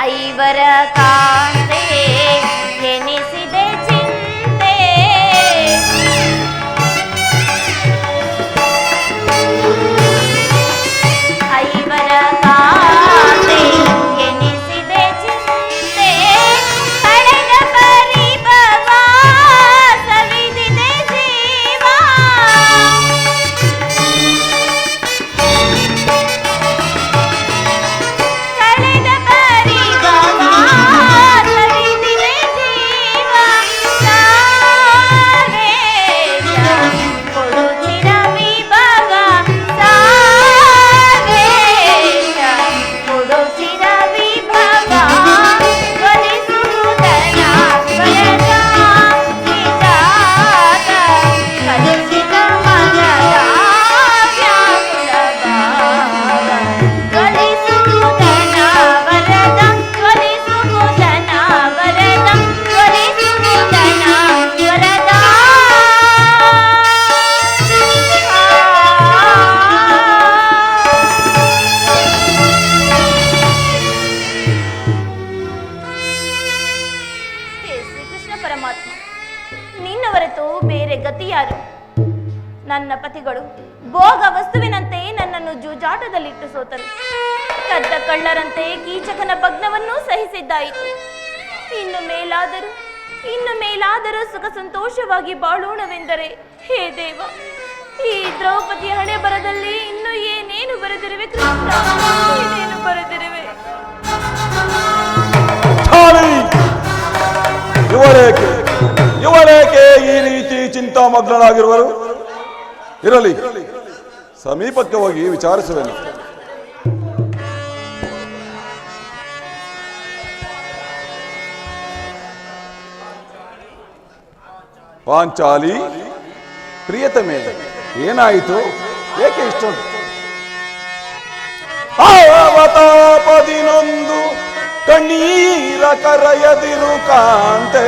ಐವರ ಕಾಂತೆ ಎನಿಸಿದೆ ಚಿಂತೆ ಐವರ ಕಾಂತೆ ಎನಿಸಿದೆ ಚಿಂತೆ ಕಳೆದ ಪರಿಭವ ಸವಿದಿದೆ ಜೀವ ಕಳೆದ ಪರಿಭವ ಸವಿದಿದೆ ಜೀವ ಸಾವೇಶ ಕೊಡುತ್ತಿರ ವಿಭವ ಸಾವೇಶ ಕೊಡುತ್ತಿರ ವಿಭವ ಜ್ವಲಿಸುವುದರ ವರದ ವಿಜಾತ ಕಲುಷಿತ ಮನದ ವ್ಯಾಕುಲ ಭಾವ ಜ್ವಲಿಸುವುದನ ವರದ ಜ್ವಲಿಸುವುದನ ವರದ ಜ್ವಲಿಸುವುದನ ವರದ ಹೇ ಶ್ರೀಕೃಷ್ಣ ಪರಮಾತ್ಮ, ನಿನ್ನ ಹೊರತು ಬೇರೆ ಗತಿ ಯಾರು? ನನ್ನ ಪತಿಗಳು ಭೋಗ ವಸ್ತುವಿನಂತೆ ನನ್ನನ್ನು ಜೂಜಾಟದಲ್ಲಿಟ್ಟು ಸೋತರು. ಕದ್ದ ಕಳ್ಳರಂತೆ ಕೀಚಕನ ಭಗ್ನವನ್ನೂ ಸಹಿಸಿದ್ದಾಯಿತು. ಇನ್ನು ಮೇಲಾದರೂ ಸುಖ ಸಂತೋಷವಾಗಿ ಬಾಳೋಣವೆಂದರೆ ಹೇ ದೇವ, ಈ ದ್ರೌಪದಿ ಹಣೆ ಬರದಲ್ಲಿ ಇನ್ನು ಏನೇನು ಬರೆದಿರುವೆ ಕೃಷ್ಣ, ಏನೇನು ಬರೆದಿರುವೆ? ಇವರೇಕೆ ಈ ರೀತಿ ಚಿಂತಾಮಗ್ನರಾಗಿರುವರು? ಇರಲಿ, ಸಮೀಪಕ್ಕೆ ಹೋಗಿ ವಿಚಾರಿಸುವೆನು. ಪಾಂಚಾಲಿ ಪ್ರಿಯತಮೆ, ಏನಾಯಿತು? ಏಕೆ ಇಷ್ಟೊಂದು ಅವತಾಪದಿನೊಂದು ಕಣ್ಣೀರ ಕರೆಯದಿರು ಕಾಂತೆ?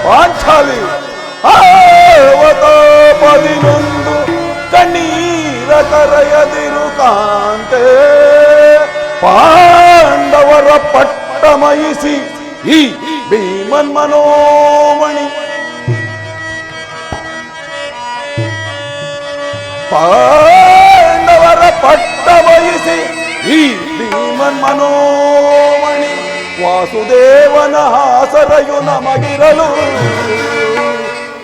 ಪಾಂಚಾಲಿ ಅವತಾಪದಿನೊಂದು ಕಣ್ಣೀರ ಕರೆಯದಿರು ಕಾಂತೆ. ಪಾಂಡವರ ಪಟ್ಟಮಯಿಸಿ ಈ ಭೀಮನ್ ಮನೋಮಣಿ ಪಾಂಡವರ ಪಟ್ಟಮಯಿಸಿ ಈ ಭೀಮನ್ ಮನೋಮಣಿ ವಾಸುದೇವನ ಆಸರೆಯು ನಮಗಿರಲು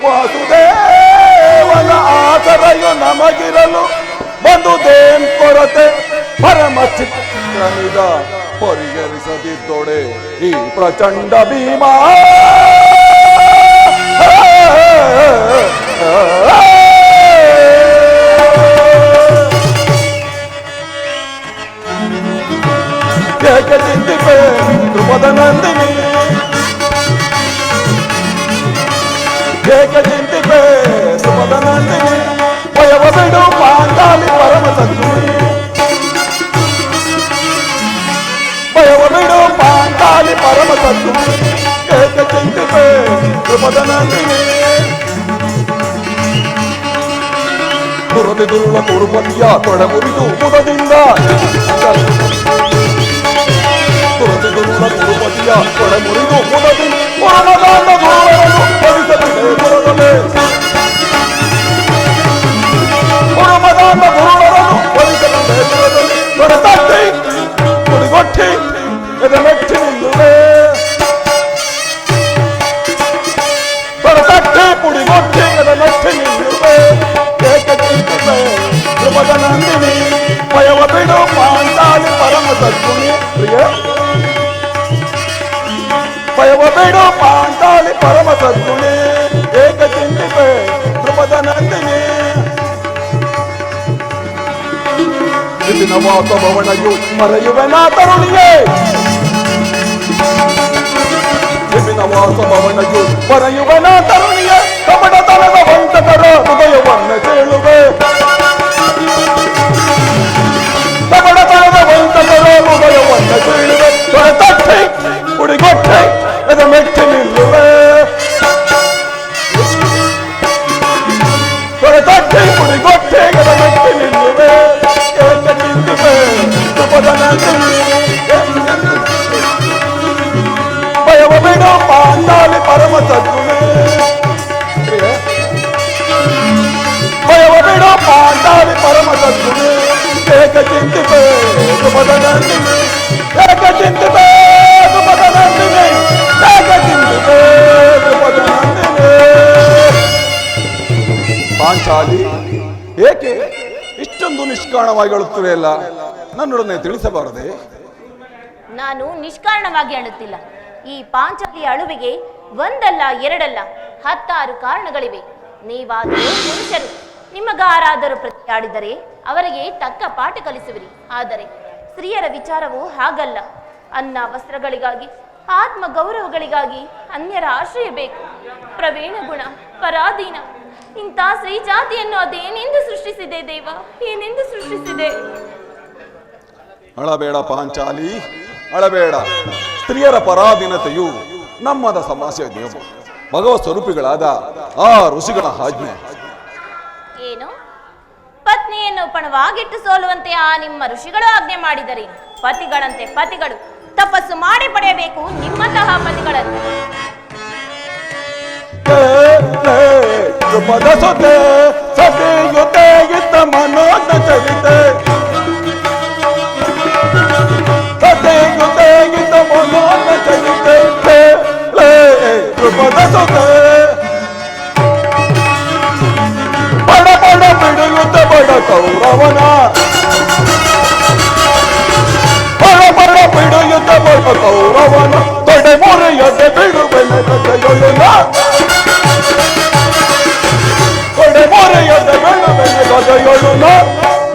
ವಾಸುದೇವನ ಆಸರೆಯು ನಮಗಿರಲು ಬಂದುದೇನ್ ಕೊರತೆ ಪರಮ ಚಿತ್ರನಿದ ಪರಿಹರಿಸದಿದ್ದೊಡೆ ಈ ಪ್ರಚಂಡ ಭೀಮ. ಏಕೆ ಚಿಂತಿಪೆ ಧ್ರುಪದ ನಂದಿನಿ, ಏಕೆ ಚಿಂತಿಪೆ ಧ್ರುಪದ ನಂದಿನಿ, ಭಯವ ಬಿಡು ಪಾಂಚಾಲಿ ಪರಮ ಸದ್ಗುಣಿ, ಭಯವ ಬಿಡು ಪಾಂಚಾಲಿ ಪರಮ ಸದ್ಗುಣಿ, ಏಕೆ ಚಿಂತಿಪೆ ಧ್ರುಪದ ನಂದಿನಿ. ದುರದಿ ದುರುಳ ಕುರುಪತಿಯ ತೊಡೆ ಮುರಿದು ಮುದದಿಂದ, ದುರದಿ ದುರುಳ ಕುರುಪತಿಯ ತೊಡೆ ಮುರಿದು ಮುದದಿಂದ ಪರಮದಾನ ಧೂಳರನ್ನು ಭವಿಸಲಿದೆ ಬರದಲೇ, ಪರಮದಾನ ಧೂಳರನ್ನು ಭವಿಸಲಿದೆ ಬರದಲೇ. ತೊಡೆತಟ್ಟಿ ಕುಡಿಗೊಟ್ಟಿ ಎದೆಮೆಟ್ಟಿ ನಿಲ್ಲುವೆ, ತೊಡೆತಟ್ಟಿ ಪುಡಿಗೊಟ್ಟಿ ಎದೆಮೆಟ್ಟಿ ನಿಲ್ಲುವೆ. ಏಕೆ ಚಿಂತಿಪೆ ಧ್ರುಪದ ನಂದಿನಿ, ಭಯವ ಬಿಡು ಪಾಂಚಾಲಿ ಪರಮ ಸದ್ಗುಣಿ ಪ್ರಿಯ, ಭಯವ ಬಿಡು ಪಾಂಚಾಲಿ ಪರಮ ಸದ್ಗುಣಿ, ಏಕೆ ಚಿಂತಿಪೆ ಧ್ರುಪದ ನಂದಿನಿ. ವಿಪಿನ ವಾಸಭವನಯು ಮರೆಯುವೆನ ತರುಣಿಯೇ, ವಿಪಿನ ವಾಸಭವನಯು ಮರೆಯುವೆನ ತರುಣಿಯೇ, ಕಪಟತನದ ವಂಚಕರ ಹೃದಯವನ್ನ ಕೇಳುವೆ, ಕಪಟತನದ ವಂಚಕರ ಹೃದಯವನ್ನ ಕೇಳುವೆ. ತೊಡೆತಟ್ಟಿ ಪುಡಿಗೊಟ್ಟೆ ಎದೆ ಮೆಟ್ಟಿ ನಿಲ್ಲುವೆ, ತೊಡೆತಟ್ಟಿ ಪುಡಿಗೊಟ್ಟೆ ಎದೆ ಮೆಟ್ಟಿ ಪಾಂಚಾಲಿ, ಏಕೆ ಇಷ್ಟೊಂದು ನಿಷ್ಕಾರಣವಾಗಿ ಅಳುತ್ತಿವೆಯಲ್ಲ? ನನ್ನೊಡನೆ ತಿಳಿಸಬಾರದೆ? ನಾನು ನಿಷ್ಕಾರಣವಾಗಿ ಅಳುತ್ತಿಲ್ಲ. ಈ ಪಾಂಚಾಲಿಯ ಅಳುವಿಗೆ ಒಂದಲ್ಲ ಎರಡಲ್ಲ 10 ಕಾರಣಗಳಿವೆ. ನೀವಾದರೂ ಪುರುಷರು, ನಿಮಗಾರಾದರೂ ಪ್ರತಿಯಾಡಿದರೆ ಅವರಿಗೆ ತಕ್ಕ ಪಾಠ ಕಲಿಸುವಿರಿ. ಆದರೆ ಸ್ತ್ರೀಯರ ವಿಚಾರವು ಹಾಗಲ್ಲ. ಅನ್ನ ವಸ್ತ್ರಗಳಿಗಾಗಿ, ಆತ್ಮ ಗೌರವಗಳಿಗಾಗಿ ಅನ್ಯರ ಆಶ್ರಯ ಬೇಕು. ಪ್ರವೀಣ ಗುಣ, ಪರಾಧೀನ, ಇಂಥ ಸ್ತ್ರೀ ಜಾತಿಯನ್ನು ಅದೇನೆಂದು ಸೃಷ್ಟಿಸಿದೆ ದೇವ? ಏನೆಂದು ಸೃಷ್ಟಿಸಿದೆ? ಅಳಬೇಡ ಪಾಂಚಾಲಿ, ಅಳಬೇಡ. ಸ್ತ್ರೀಯರ ಪರಾಧೀನತೆಯು ನಮ್ಮದ ಸಮಸ್ಯೆ ದೇವ, ಭಗವತ್ ಸ್ವರೂಪಿಗಳಾದ ಆ ಋಷಿಗಳ ಆಜ್ಞೆ. ಏನು? ಪತ್ನಿಯನ್ನು ಪಣವಾಗಿಟ್ಟು ಸೋಲುವಂತೆ ಆ ನಿಮ್ಮ ಋಷಿಗಳು ಆಜ್ಞೆ ಮಾಡಿದರೆ ಪತಿಗಳಂತೆ ಪತಿಗಳು ತಪಸ್ಸು ಮಾಡಿ ಪಡೆಯಬೇಕು ನಿಮ್ಮಂತಹ ಪತಿಗಳನ್ನು. ಮನೋದ ಚರಿತೆ ಮನೋದ ಚರಿತೆ ಬಡ ಬಡ ಬಿಡುತ್ತ ಬಡ ಕೌರವನ, ಬಡ ಬಡ ಬಿಡುತ್ತ ಬಡ ಕೌರವನ, ತೊಡೆ ಮೊರೆಯದೆ ಬಿಡುವೆನೆ ಗಜೆಯೊಳುನ, ತೊಡೆ ಮೊರೆಯದೆ ಬಿಡುವೆನೆ ಗಜೆಯೊಳುನ,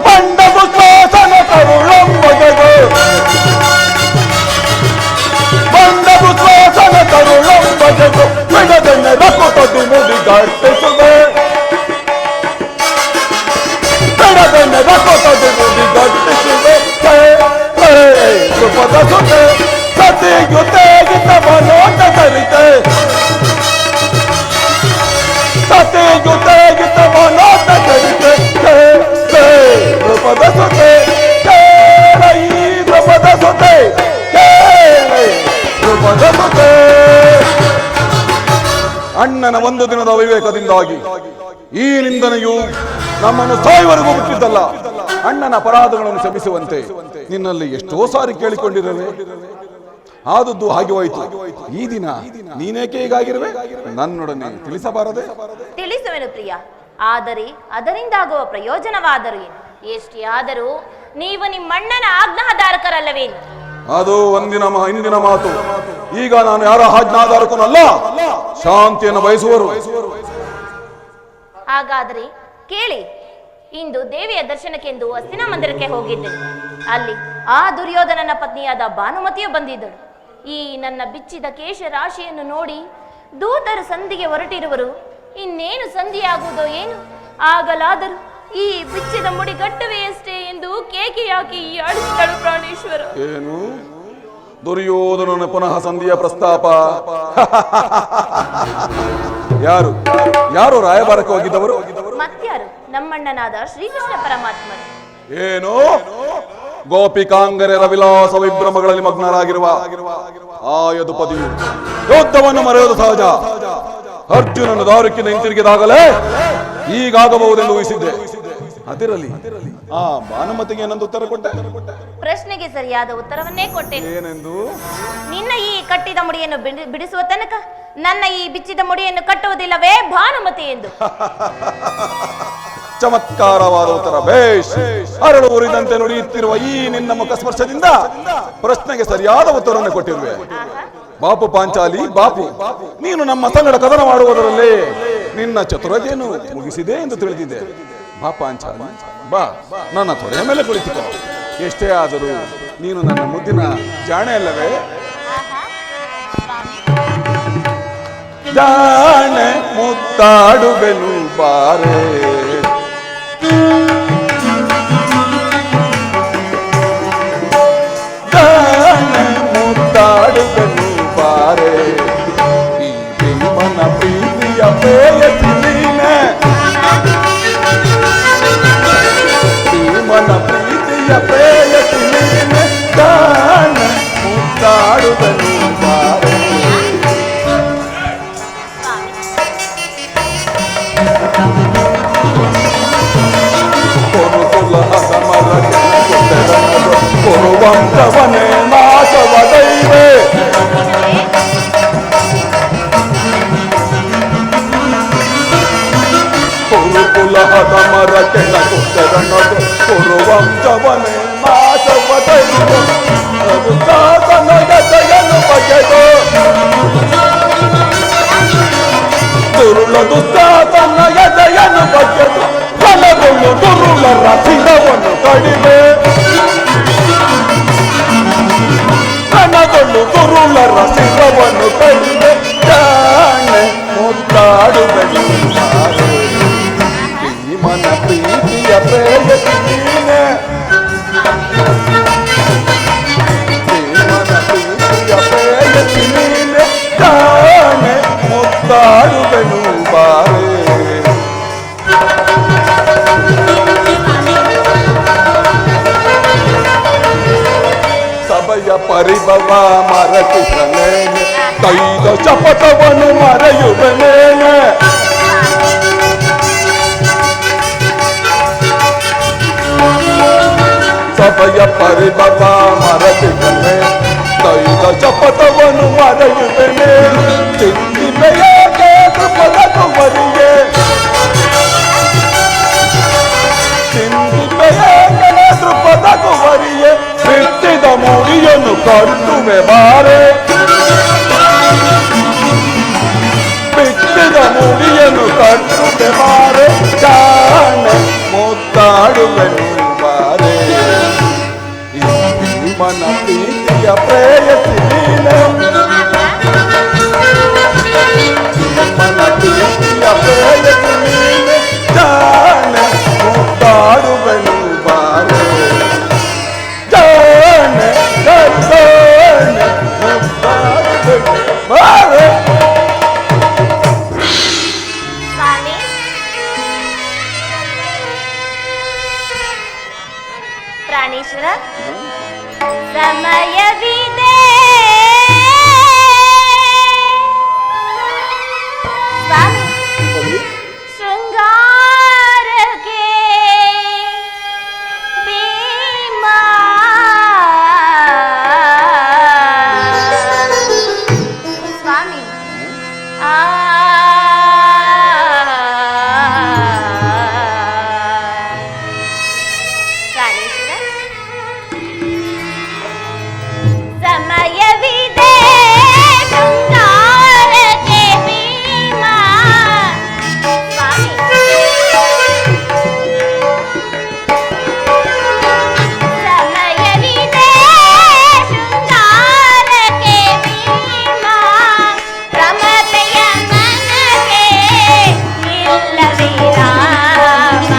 ಮಂಡದು ಶ್ವಾಸನ ಕರುಳಂಬಗೆದು, ಮಂಡದು ಶ್ವಾಸನ ಕರುಳಂಬಗೆದು, ಬಿಡದೆನೆ ರಕುತದು ಮುಡಿ ಗಟ್ಟಿಸುವೆ, ಬಿಡದೆನೆ ರಕುತದು ಮುಡಿ ಗಟ್ಟಿಸುವೆ. ಸುಪದ ಸುತೆ ಸತಿಯುತೆ ಗಿತ ಮನೋಟ ಸರಿತೆ, ಸತಿಯುತೆ ಗಿತ ಮನೋಟ ಸರಿತೆ, ಸುಪದ ಸುತೆ ಸುಪದ ಸುತೆ ಸುಪದ ಸುತೆ. ಅಣ್ಣನ ಒಂದು ದಿನದ ಅವಿವೇಕದಿಂದಾಗಿ ಈ ನಿಂದನೆಯು ನಮ್ಮನ್ನು ಸಾಯುವರೆಗೂ ಬಿಟ್ಟಿದ್ದಲ್ಲ. ಅಣ್ಣನ ಅಪರಾಧಗಳನ್ನು ಕ್ಷಮಿಸುವಂತೆ ನಿನ್ನಲ್ಲಿ ಎಷ್ಟೋ ಸಾರಿ ಕೇಳಿಕೊಂಡಿರುವೆ. ಆದದ್ದು ಹಾಗೆ ಹೋಯಿತು. ಈ ದಿನ ನೀನೇಕೆ ಹೀಗಾಗಿರುವೆ? ನನ್ನೊಡನೆ ತಿಳಿಸಬಾರದೆ? ತಿಳಿಸುವೆನು ಪ್ರಿಯ. ಆದರೆ ಅದರಿಂದಾಗುವ ಪ್ರಯೋಜನವಾದರೂ ಏನು? ಎಷ್ಟೇ ಆದರೂ ನೀವು ನಿಮ್ಮಣ್ಣನ ಆಜ್ಞಾಧಾರಕರಲ್ಲವೇನು? ಅದು ಹಿಂದಿನ ಮಾತು. ಈಗ ನಾನು ಯಾರ ಆಜ್ಞಾಧಾರಕನಲ್ಲ, ಶಾಂತಿಯನ್ನು ಬಯಸುವರು. ಹಾಗಾದರೆ ಕೇಳಿ, ಇಂದು ದೇವಿಯ ದರ್ಶನಕ್ಕೆಂದು ಹಸ್ತಿನ ಮಂದಿರಕ್ಕೆ ಹೋಗಿದ್ದೆನು. ಅಲ್ಲಿ ಆ ದುರ್ಯೋಧನನ ಪತ್ನಿಯಾದ ಭಾನುಮತಿಯು ಬಂದಿದ್ದಳು. ಈ ನನ್ನ ಬಿಚ್ಚಿದ ಕೇಶ ರಾಶಿಯನ್ನು ನೋಡಿ ದೂತರು ಸಂಧಿಗೆ ಹೊರಟಿರುವರು. ಇನ್ನೇನು ಸಂಧಿಯಾಗುವುದೋ ಏನು? ಆಗಲಾದರೂ ಈ ಬಿಚ್ಚಿದ ಮುಡಿ ಗಟ್ಟುವೆಯಷ್ಟೇ ಎಂದು ಕೇಕೆ ಹಾಕಿ ಆಡಿಸಿದಳು ಪ್ರಾಣೇಶ್ವರ. ಏನು ದುರ್ಯೋಧನನ ಪುನಃ ಸಂಧಿಯ ಪ್ರಸ್ತಾಪ? ಯಾರು ಯಾರು ರಾಯಭಾರಕ್ಕೆ ಹೋಗಿದ್ದವರು? ಮತ್ಯಾರು? ನಮ್ಮಣ್ಣನಾದ ಶ್ರೀಕೃಷ್ಣ ಪರಮಾತ್ಮರು. ಏನು ಗೋಪಿಕಾಂಗರ್ಯರ ವಿಲಾಸ ವಿಭ್ರಮಗಳಲ್ಲಿ ಮಗ್ನರಾಗಿರುವ ಆ ಯದುಪದಿಯು ಯುದ್ಧವನ್ನು ಮರೆಯುವುದು ಸಹಜ. ಅರ್ಜುನನ ದಾರುಕ್ಕಿಂದ ಹಿಂತಿರುಗಿದಾಗಲೇ ಹೀಗಾಗಬಹುದೆಂದು ಊಹಿಸಿದ್ದೆ. ಅದಿರಲಿ, ಆ ಭಾನುಮತಿಗೆ ಏನಂದು ಉತ್ತರ ಕೊಟ್ಟೆ? ಪ್ರಶ್ನೆಗೆ ಸರಿಯಾದ ಉತ್ತರವನ್ನೇ ಕೊಟ್ಟೆ. ಏನೆಂದು? ನಿನ್ನ ಈ ಕಟ್ಟಿದ ಮುಡಿಯನ್ನು ಬಿಡಿಸುವ ತನಕ ನನ್ನ ಈ ಬಿಚ್ಚಿದ ಮುಡಿಯನ್ನು ಕಟ್ಟುವುದಿಲ್ಲವೇ ಭಾನುಮತಿ ಎಂದು. ಚಮತ್ಕಾರವಾದ ಉತ್ತರ. ಬೇಷ್. ಅರಳು ಉರಿದಂತೆ ನುಡಿಯುತ್ತಿರುವ ಈ ನಿನ್ನ ಮುಖ ಸ್ಪರ್ಶದಿಂದ ಪ್ರಶ್ನೆಗೆ ಸರಿಯಾದ ಉತ್ತರವನ್ನು ಕೊಟ್ಟಿರುವೆ. ಬಾಪು ಪಾಂಚಾಲಿ, ಬಾಪು, ನೀನು ನಮ್ಮ ಸಂಗಡ ಕದನ ಮಾಡುವುದರಲ್ಲೇ ನಿನ್ನ ಚತುರತೆಯನ್ನು ಮುಗಿಸಿದೆ ಎಂದು ತಿಳಿದಿದೆ. ಬಾ ಪಾಂಚಾಲಿ, ಬಾ, ನನ್ನ ತೊಡೆಯ ಮೇಲೆ ಕುಳಿತುಕೋ. ಎಷ್ಟೇ ಆದರೂ ನೀನು ನನ್ನ ಮುದ್ದಿನ ಜಾಣೆ ಅಲ್ಲವೇ? ಜಾಣೆ ಮುತ್ತಾಡುವೆನು ಬಾರೆ, ಜಾಣೆ ಮುತ್ತಾಡುವೆನು ಬಾರೆ, ಈ ಭೀಮನ ಪ್ರೀತಿಯ ಪ್ರೇಯಸಿ ನೀನೆ, ಭೀಮನ ಪ್ರೀತಿಯ ಪ್ರೇಯಸಿ ನೀನೆ, ಜಾಣೆ ಮುತ್ತಾಡುವೆನು ಬಾರೆ. ಕೊರುವಂತವನೇ ನಾಶವ ದೈವೇ, ಕುರುಕುಲ ಕುಲಹದ ಮರ ಕೆಳಗುತ್ತರನ್ನದು ಕುರುವಂಶವನೇ ನಾಶವದೈದು ಅದು ಶಾಸನ ಗದೆಯನ್ನು ಬಗೆದು ದುರುಳದು ಶಾಸನ ಎದೆಯನ್ನು ಬಗೆದು ಕಲಗೊಳ್ಳು ದುರುಳರ ಶಿರವನ್ನು ಕಡಿಮೆ ಕನಗೊಳ್ಳು ದುರುಳರ ಶಿರವನ್ನು ಕಡಿಮೆ ಜಾಣೆ ಮುದ್ದಾಡುವೆನು ಮನ ಪ್ರೀತಿಯ ಪ್ರೇಯಸಿ ನೀನೆ ಮನ ಪ್ರೀತಿಯ ಪ್ರೇಯಸಿ ನೀನೆ ಜಾಣೆ ಮುದ್ದಾಡುವೆನು ಬಾರೆ ಸಭೆಯ ಪರಿಭವ ಮರತಿಸಲೇನೆ ಕೈದ ಶಪಥವನ್ನು ಮರೆಯುವನೇನೆ ಸಭೆಯ ಪರಿಭವ ಮರತಿಸಲೇ ಕೈದ ಶಪಥವನ್ನು ಮರೆಯುವನೆ ಚಿಂತಿಮೆಯಾಗೆ ದೃಪದಕುವರಿಗೆ ಚಿಂತಿಮೆಯಾಗೆ ದೃಪದಕುವರಿಗೆ ಬಿಟ್ಟಿದ ಮುಡಿಯನ್ನು ಕಟ್ಟುವೆ ಬಾರೆ ಬಿಟ್ಟಿದ ಮುಡಿಯನ್ನು ಕಟ್ಟುವೆ ಬಾರೆ ಜಾಣೆ ಮುದ್ದಾಡುವೆನು ಬಾರೆ ಮನ ಪ್ರೀತಿಯ ಪ್ರೇಯಸಿ ನೀನೆ ಮನ ಪ್ರೀತಿಯ ಪ್ರೇಯಸಿ ನೀನೆ ಜಾಣೆ ಮುದ್ದಾಡುವೆನು ಬಾರೆ ಜಾಣೆ ಜಾಣೆ ಮುದ್ದಾಡುವೆನು ಬಾರೆ ಪ್ರಾಣೇಶ್ವರ ಸಮಯವಿದೆ ಸ್ವಾಮಿ ಶೃಂಗಾರಕ್ಕೆ ಭೀಮಾ ಸ್ವಾಮಿ ಸಮಯವಿದೆ ಶೃಂಗಾರಕ್ಕೆ ಭೀಮಾ ಸ್ವಾಮಿ ಸಮಯವಿದೆ ಶೃಂಗಾರಕ್ಕೆ ಭೀಮಾ ಪ್ರಮತೆಯ ಮನಗೆ ಇಲ್ಲವೇ ರಾಮ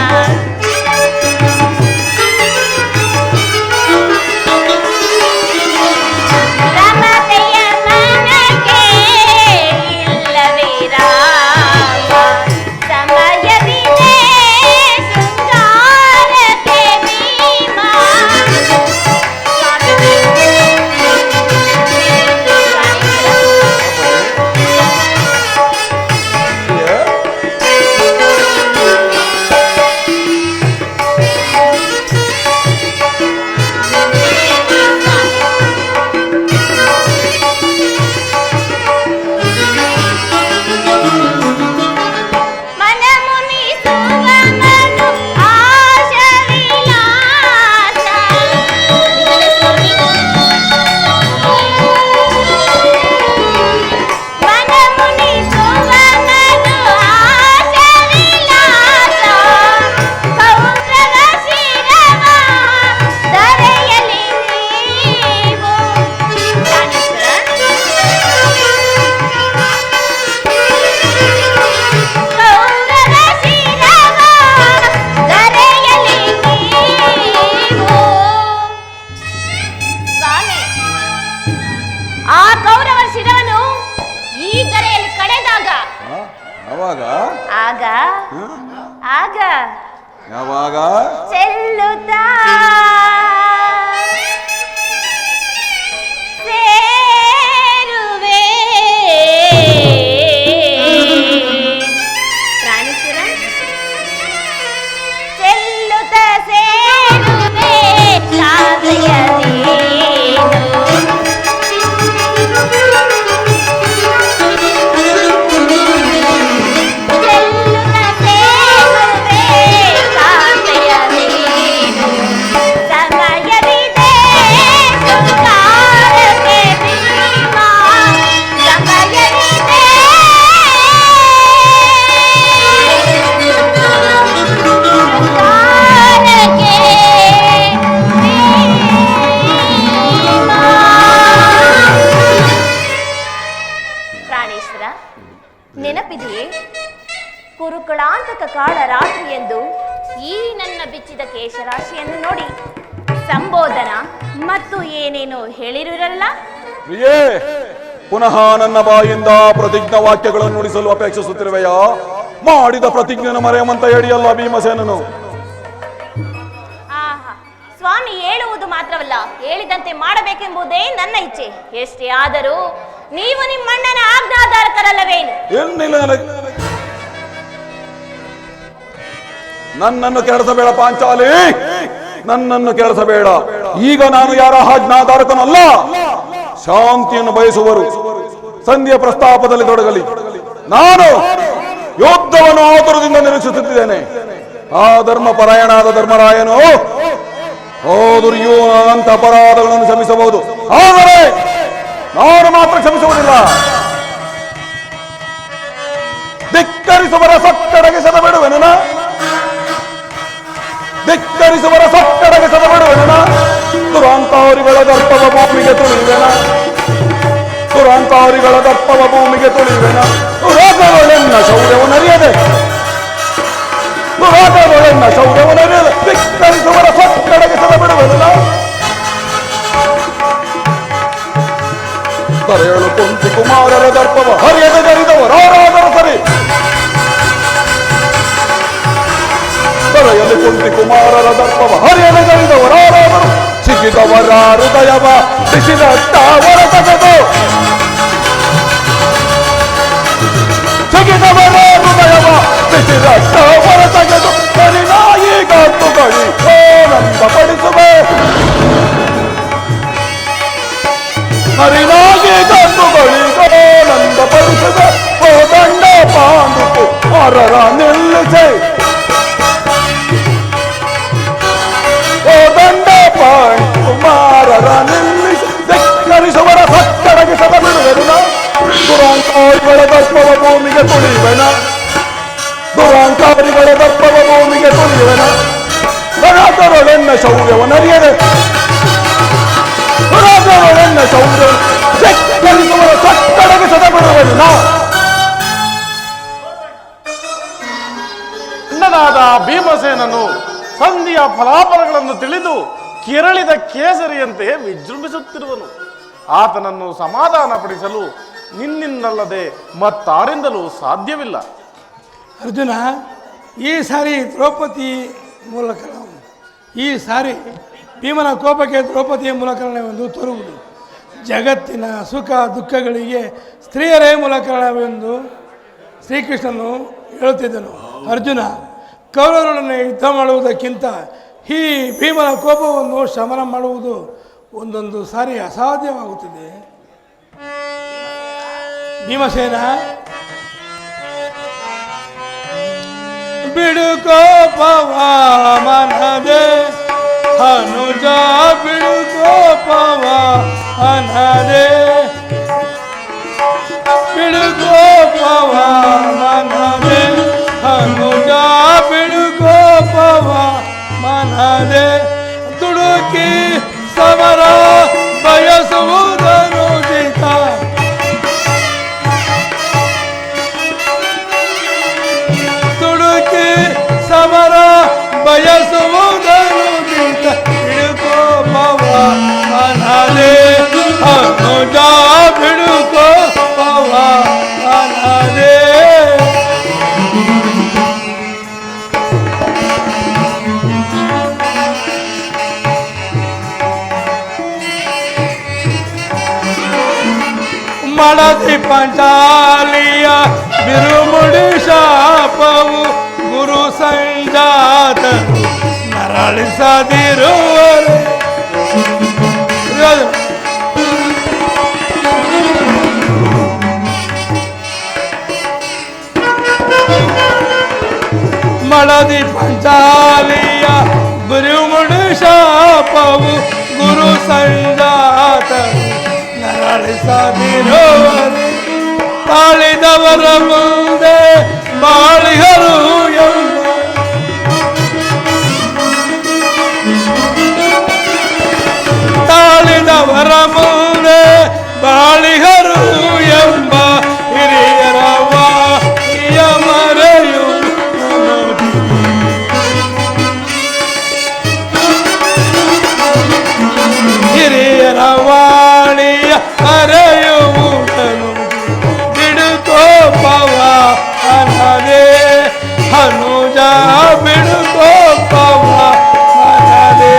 ಆಗ ಯಾವಾಗ ಚೆಲ್ಲುತ್ತಾ ಸೇರುವೆ ಪ್ರಾಣೇಶ್ವರ ಚೆಲ್ಲುತ್ತಾ ಸೇರುವೆ ಕಾವ್ಯದೇನು ಚೆಲ್ಲುತ್ತಾ ಸೇರುವೆ ಕಾಳರಾತ್ರಿ ಎಂದು ಈ ನನ್ನ ಬಿಚ್ಚಿದ ಕೇಶರಾಶಿಯನ್ನು ನೋಡಿ ಸಂಬೋಧನ ಮತ್ತು ಏನೇನು ಹೇಳಿರಲ್ಲ. ಪ್ರಿಯೇ, ಪುನಃ ನನ್ನ ಬಾಯಿಂದ ಪ್ರತಿಜ್ಞಾ ವಾಕ್ಯಗಳನ್ನು ನುಡಿಸಲು ಅಪೇಕ್ಷಿಸುತ್ತಿರುವೆಯಾ? ಮಾಡಿದ ಪ್ರತಿಜ್ಞೆಯನ್ನು ಮರೆಯುವಂತ ಹೇಳಿಯಲ್ಲ ಭೀಮಸೇನನು. ಆಹಾ, ಸ್ವಾಮಿ ಹೇಳುವುದು ಮಾತ್ರವಲ್ಲ, ಹೇಳಿದಂತೆ ಮಾಡಬೇಕೆಂಬುದೇ ನನ್ನ ಇಚ್ಛೆ. ಎಷ್ಟೇ ಆದರೂ ನೀವು ನಿಮ್ಮಣ್ಣನ ಆಜ್ಞಾಧಾರಕರಲ್ಲವೇನು? ನನ್ನನ್ನು ಕೆಡಿಸಬೇಡ ಪಾಂಚಾಲಿ, ನನ್ನನ್ನು ಕೆಡಿಸಬೇಡ. ಈಗ ನಾನು ಯಾರ ಆಜ್ಞಾಧಾರಕನಲ್ಲ. ಶಾಂತಿಯನ್ನು ಬಯಸುವರು ಸಂಧಿಯ ಪ್ರಸ್ತಾಪದಲ್ಲಿ ತೊಡಗಲಿ. ನಾನು ಯುದ್ಧವನ್ನು ಆತುರದಿಂದ ನಿರೀಕ್ಷಿಸುತ್ತಿದ್ದೇನೆ. ಆ ಧರ್ಮ ಪರಾಯಣಾದ ಧರ್ಮರಾಯನು ದುರ್ಯೋಧನಂತ ಅಪರಾಧಗಳನ್ನು ಕ್ಷಮಿಸಬಹುದು, ಆದರೆ ನಾನು ಮಾತ್ರ ಕ್ಷಮಿಸುವುದಿಲ್ಲ. ಧಿಕ್ಕರಿಸುವರ ಸೊಕ್ಕಡೆಗೆ ಸದಬಿಡುವೆನ, ಧಿಕ್ಕರಿಸುವರ ಸೊಕ್ಕಡೆಗೆ ಸದಬಿಡುವೆನ. ದುರಾಂಕಾರಿಗಳ ದರ್ಪವ ಭೂಮಿಗೆ ತುಳಿಯುವೆನ, ದುರಾಂಕಾರಿಗಳ ದರ್ಪವ ಭೂಮಿಗೆ ತುಳಿಯುವೆನ. ದುರಾಗಳೆನ್ನ ಶೌರ್ಯವನ್ನರಿಯದೆ, ದುರಾಗಳೆನ್ನ ಶೌರ್ಯವನ್ನರಿಯದೆ ಧಿಕ್ಕರಿಸುವರ ಸೊಕ್ಕಡೆಗೆ ಸದಬಿಡುವೆನ. ತರೆಯಲು ಕುಂತಿ ಕುಮಾರರ ದರ್ಪವ ಹರಿಯದೆ ಜರಿದವರಾರಾದರೂ ಸರಿ, ತರೆಯಲು ಕುಂತಿ ಕುಮಾರರ ದರ್ಪವ ಹರಿಯದೆ ಜರಿದವರಾರಾದರೂ ಸಿಕ್ಕಿದವರ ಹೃದಯವ ಬಿಸಿದ ಹೊರತಗದು, ಸಿಕ್ಕಿದವರ ಹೃದಯವ ಬಿಸಿದ ಹೊರತಗದು ಪರಿನಾಯಿ ಗಾತುಗಳಿ ಆನಂದ ಪಡಿಸುವೆ. ಹರಿನಾಗಿ ಗಂಡುಗಳಿಗಾನಂದ ಪಡಿಸಿದೆ ಕೋದಂಡ ಪಾಂಡುಕು ಮರರ ನಿಲ್ಲಿಸೆ, ಕೋದಂಡ ಪಾಂಡು ಮಾರರ ನಿಲ್ಲಿಸಿ ಧಿಕ್ಕರಿಸುವರ ಸಕ್ಕಡೆಗೆ ಸದಬಿಡುವೆನ. ದುರಾಂಕಾರಿಗಳ ದರ್ಪವ ಭೂಮಿಗೆ ತುಳಿಯುವೆನ, ದುರಾಂಕಾರಿಗಳ ದರ್ಪವ ಭೂಮಿಗೆ ತುಳಿಯುವೆನ. ಗಣತರೊಳೆನ್ನ ಶೌರ್ಯವನ್ನರಿಯದೆ, ದುರಾಂಕಾರೊಳೆನ್ನ ಶೌರ್ಯ ಧಿಕ್ಕರಿಸುವರ ಸಕ್ಕಡೆಗೆ ಸದಬಿಡುವೆನ. ಅಣ್ಣನಾದ ಭೀಮಸೇನನು ಸಂಧಿಯ ಫಲಾಫಲಗಳನ್ನು ತಿಳಿದು ಕೆರಳಿದ ಕೇಸರಿಯಂತೆ ವಿಜೃಂಭಿಸುತ್ತಿರುವನು. ಆತನನ್ನು ಸಮಾಧಾನಪಡಿಸಲು ನಿನ್ನಿಂದಲ್ಲದೆ ಮತ್ತಾರಿಂದಲೂ ಸಾಧ್ಯವಿಲ್ಲ. ಅರ್ಜುನ, ಈ ಸಾರಿ ದ್ರೌಪದಿ ಮೂಲಕ ಈ ಸಾರಿ ಭೀಮನ ಕೋಪಕ್ಕೆ ದ್ರೌಪದಿಯ ಮೂಲಕರಣವೆಂದು ತೋರುವುದು. ಜಗತ್ತಿನ ಸುಖ ದುಃಖಗಳಿಗೆ ಸ್ತ್ರೀಯರೇ ಮೂಲಕರಣವೆಂದು ಶ್ರೀಕೃಷ್ಣನು ಹೇಳುತ್ತಿದ್ದನು. ಅರ್ಜುನ, ಕೌರವರೊಡನೆ ಯುದ್ಧ ಮಾಡುವುದಕ್ಕಿಂತ ಈ ಭೀಮನ ಕೋಪವನ್ನು ಶಮನ ಮಾಡುವುದು ಒಂದೊಂದು ಸಾರಿ ಅಸಾಧ್ಯವಾಗುತ್ತದೆ. ಭೀಮಸೇನ, ಬಿಡು ಕೋಪವ ಮನದೆ ಅನುಜ, ಬಿಡು ಕೋಪವ ಮನದೆ, ಬಿಡು ಕೋಪವ ಮನದೆ ಅನುಜ, ಬಿಡು ಕೋಪವ ಮನದೆ. ದುಡುಕಿ ಸಮರ ಬಯಸುವುದನು ಜಿತ, ದುಡುಕಿ ಸಮರ ಬಯಸುವುದನು ಜಿತ. ಬಿಡು ಕೋಪವ ಮನದೆ ಅನುಜ, ಬಿಡು ಕೋಪವ ಮನದೆ. ಮಡದಿ ಪಂಚಾಲಿಯ ಬಿರುಮುಡಿ ಶಾಪವು ಗುರು ಸಂಜಾತರು ನರಳಿಸದಿರುವರೆ. ಮಡದಿ ಪಂಚಾಲಿಯ ಬಿರುಮುಡಿ ಶಾಪವು ಗುರು ಸಂಜಾತರು ನರಳಿಸದಿರುವರೆ. ತಾಳಿದವರ ಮುಂದೆ ಬಾಳಿಗರು ಎಂಬ, ತಾಳಿದವರ ಮುಂದೆ ಬಾಳಿಗರು ಎಂಬ ಹಿರಿಯರವ ಮರೆಯು ಹನುಜ ಬಿಡು ಕೋಪವ ಮನದೇ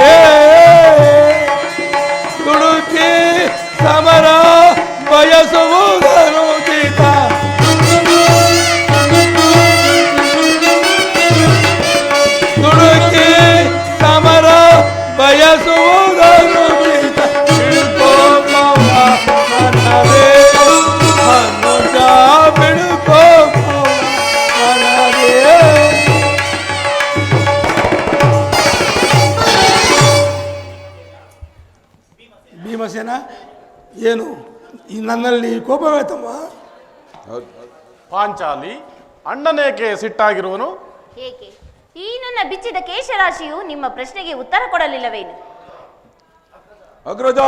ದುಡುಕಿ ಸಮರ ಬಯಸುವುದನು ಗೀತ ದುಡುಕಿ ಸಮರ ಬಯಸುವುದನು ಗೀತ ಬಿಡು ಕೋಪವ ಮನದೇ ಹನುಜ ಬಿಡು ಕೋಪವ ಮನದೇ. ಭೀಮಸೇನ, ಏನು ಈ ನನ್ನಲ್ಲಿ ಕೋಪವೇತಮ್ಮ? ಪಾಂಚಾಲಿ, ಅಣ್ಣನೇಕೆ ಸಿಟ್ಟಾಗಿರುವನು? ಏಕೆ ಈ ನನ್ನ ಬಿಚ್ಚಿದ ಕೇಶರಾಶಿಯು ನಿಮ್ಮ ಪ್ರಶ್ನೆಗೆ ಉತ್ತರ ಕೊಡಲಿಲ್ಲವೇನು? ಅಗ್ರಜ,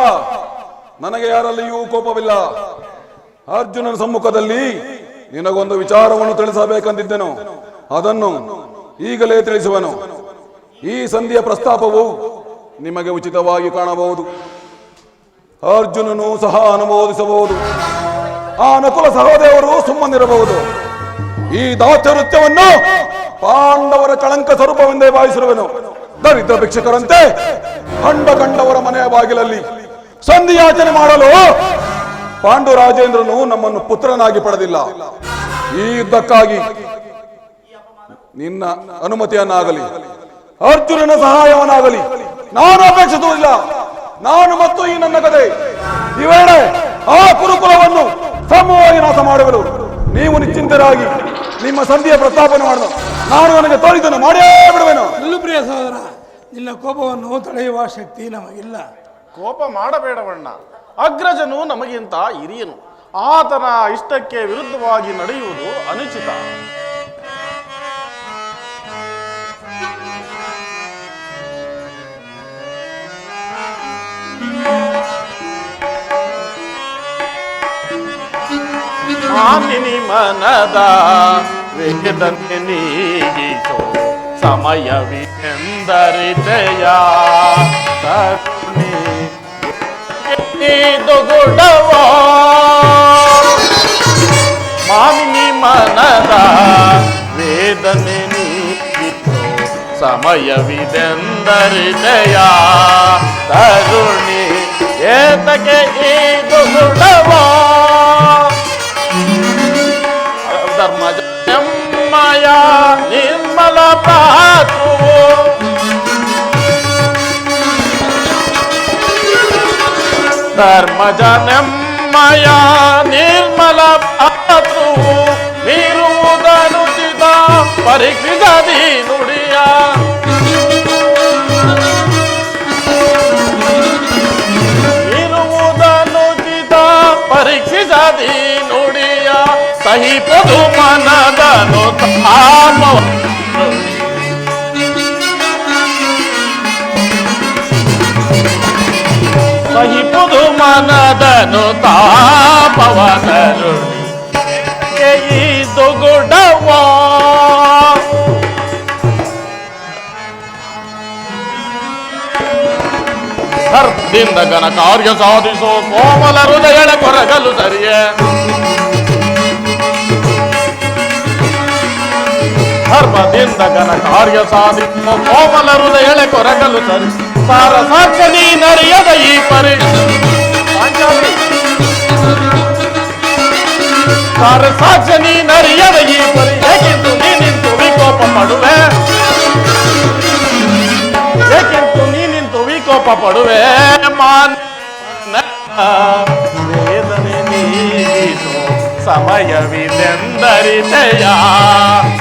ನನಗೆ ಯಾರಲ್ಲಿಯೂ ಕೋಪವಿಲ್ಲ. ಅರ್ಜುನನ ಸಮ್ಮುಖದಲ್ಲಿ ನಿನಗೊಂದು ವಿಚಾರವನ್ನು ತಿಳಿಸಬೇಕೆಂದಿದ್ದೆನು. ಅದನ್ನು ಈಗಲೇ ತಿಳಿಸುವೆನು. ಈ ಸಂಧಿಯ ಪ್ರಸ್ತಾಪವು ನಿಮಗೆ ಉಚಿತವಾಗಿ ಕಾಣಬಹುದು. ಅರ್ಜುನನು ಸಹ ಅನುಮೋದಿಸಬಹುದು. ಆ ನಕುಲ ಸಹೋದರರು ಸುಮ್ಮನಿರಬಹುದು. ಈ ದಾಸ್ಯನೃತ್ಯವನ್ನು ಪಾಂಡವರ ಕಳಂಕ ಸ್ವರೂಪವೆಂದೇ ಭಾವಿಸಿರುವೆನು. ದರಿದ್ರ ಭಿಕ್ಷಕರಂತೆ ಕಂಡವರ ಮನೆಯ ಬಾಗಿಲಲ್ಲಿ ಸಂಧಿಯಾಚನೆ ಮಾಡಲು ಪಾಂಡುರಾಜೇಂದ್ರನು ನಮ್ಮನ್ನು ಪುತ್ರನಾಗಿ ಪಡೆದಿಲ್ಲ. ಈ ಯುದ್ಧಕ್ಕಾಗಿ ನಿನ್ನ ಅನುಮತಿಯನ್ನಾಗಲಿ ಅರ್ಜುನನ ಸಹಾಯವನ್ನಾಗಲಿ ನಾನು ಅಪೇಕ್ಷಿಸುವುದಿಲ್ಲ. ನಾನು ಮತ್ತು ಈ ನನ್ನ ಕಥೆ ಇವೇಳೆ ಆ ಕುರುಕುಲವನ್ನು ಸಮೂಹವಾಗಿ ನಾಶ ಮಾಡುವರು. ನೀವು ನಿಶ್ಚಿಂತರಾಗಿ ನಿಮ್ಮ ಸಂಧಿಯ ಪ್ರಸ್ತಾಪನೆ ಮಾಡಿದ ನಾನು ನನಗೆ ತೋರಿದನ್ನು ಮಾಡೇ ಬಿಡುವೆನು. ಇಲ್ಲು ಪ್ರಿಯ ಸಹೋದರ, ನಿನ್ನ ಕೋಪವನ್ನು ತಡೆಯುವ ಶಕ್ತಿ ನಮಗಿಲ್ಲ. ಕೋಪ ಮಾಡಬೇಡವಣ್ಣ. ಅಗ್ರಜನು ನಮಗಿಂತ ಹಿರಿಯನು. ಆತನ ಇಷ್ಟಕ್ಕೆ ವಿರುದ್ಧವಾಗಿ ನಡೆಯುವುದು ಅನುಚಿತ. ಮಾನಿನಿ ಮನದ ವೇದನೆ ನೀಗಿಸೋ ಸಮಯವಿತೆಂದರಿತೆಯ ದುಗುಡವ ಮಾನಿನಿ ಮನದ ವೇದನೆ ನೀಗಿಸೋ ಸಮಯವಿದೆಂದರಿತೆಯ ತರುಣಿ ಏತಕ್ಕೆ ಈ ದುಗುಡವ ಧರ್ಮಜ ನೆಮ್ಮಯ ನಿರ್ಮಲ ಪ್ರಾತು ಧರ್ಮಜ ನೆಮ್ಮಯ ನಿರ್ಮಲ ಪ್ರಾತು ಮೀರುವುದನುಚಿತ ಪರೀಕ್ಷಿಸದಿ ನುಡಿಯ ಮೀರುವುದನುಚಿತ ಪರೀಕ್ಷಿಸದಿ ನುಡಿಯ ಸಹಿಪದು ಮನದನು ತಾಪ ಸಹಿಪದು ಮನದನು ತಾಪವ ತರುಣಿ ಈ ದುಗುಡವ ಹರ್ದಿಂದ ಘನ ಕಾರ್ಯ ಸಾಧಿಸೋ ಕೋಮಲ ಹೃದಯಳ ಕೊರಗಲು ಸರಿಯೇ ಧರ್ಮದಿಂದ ಘನ ಕಾರ್ಯ ಸಾಧಿಸೋ ಕೋಮಲ ಹೃದಯಳ ಕೊರಗಲು ಸರಿ ಸಾರ ಸಾಕ್ಷ್ಯ ನೀನರಿಯದ ಈ ಪರಿ ಸಾರ ಸಾಕ್ಷ್ಯ ನೀನರಿಯದ ಈ ಪರಿ ಏಕೆಂದು ನೀನಿಂತು ವಿಕೋಪ ಪಡುವೆ ಏಕೆಂದು ನೀನಿಂತು ವಿಕೋಪ ಪಡುವೆ ಮಾನ ವೇದನೆ ನೀಗಿಸೋ ಸಮಯವಿದೆಂದರಿತೆಯ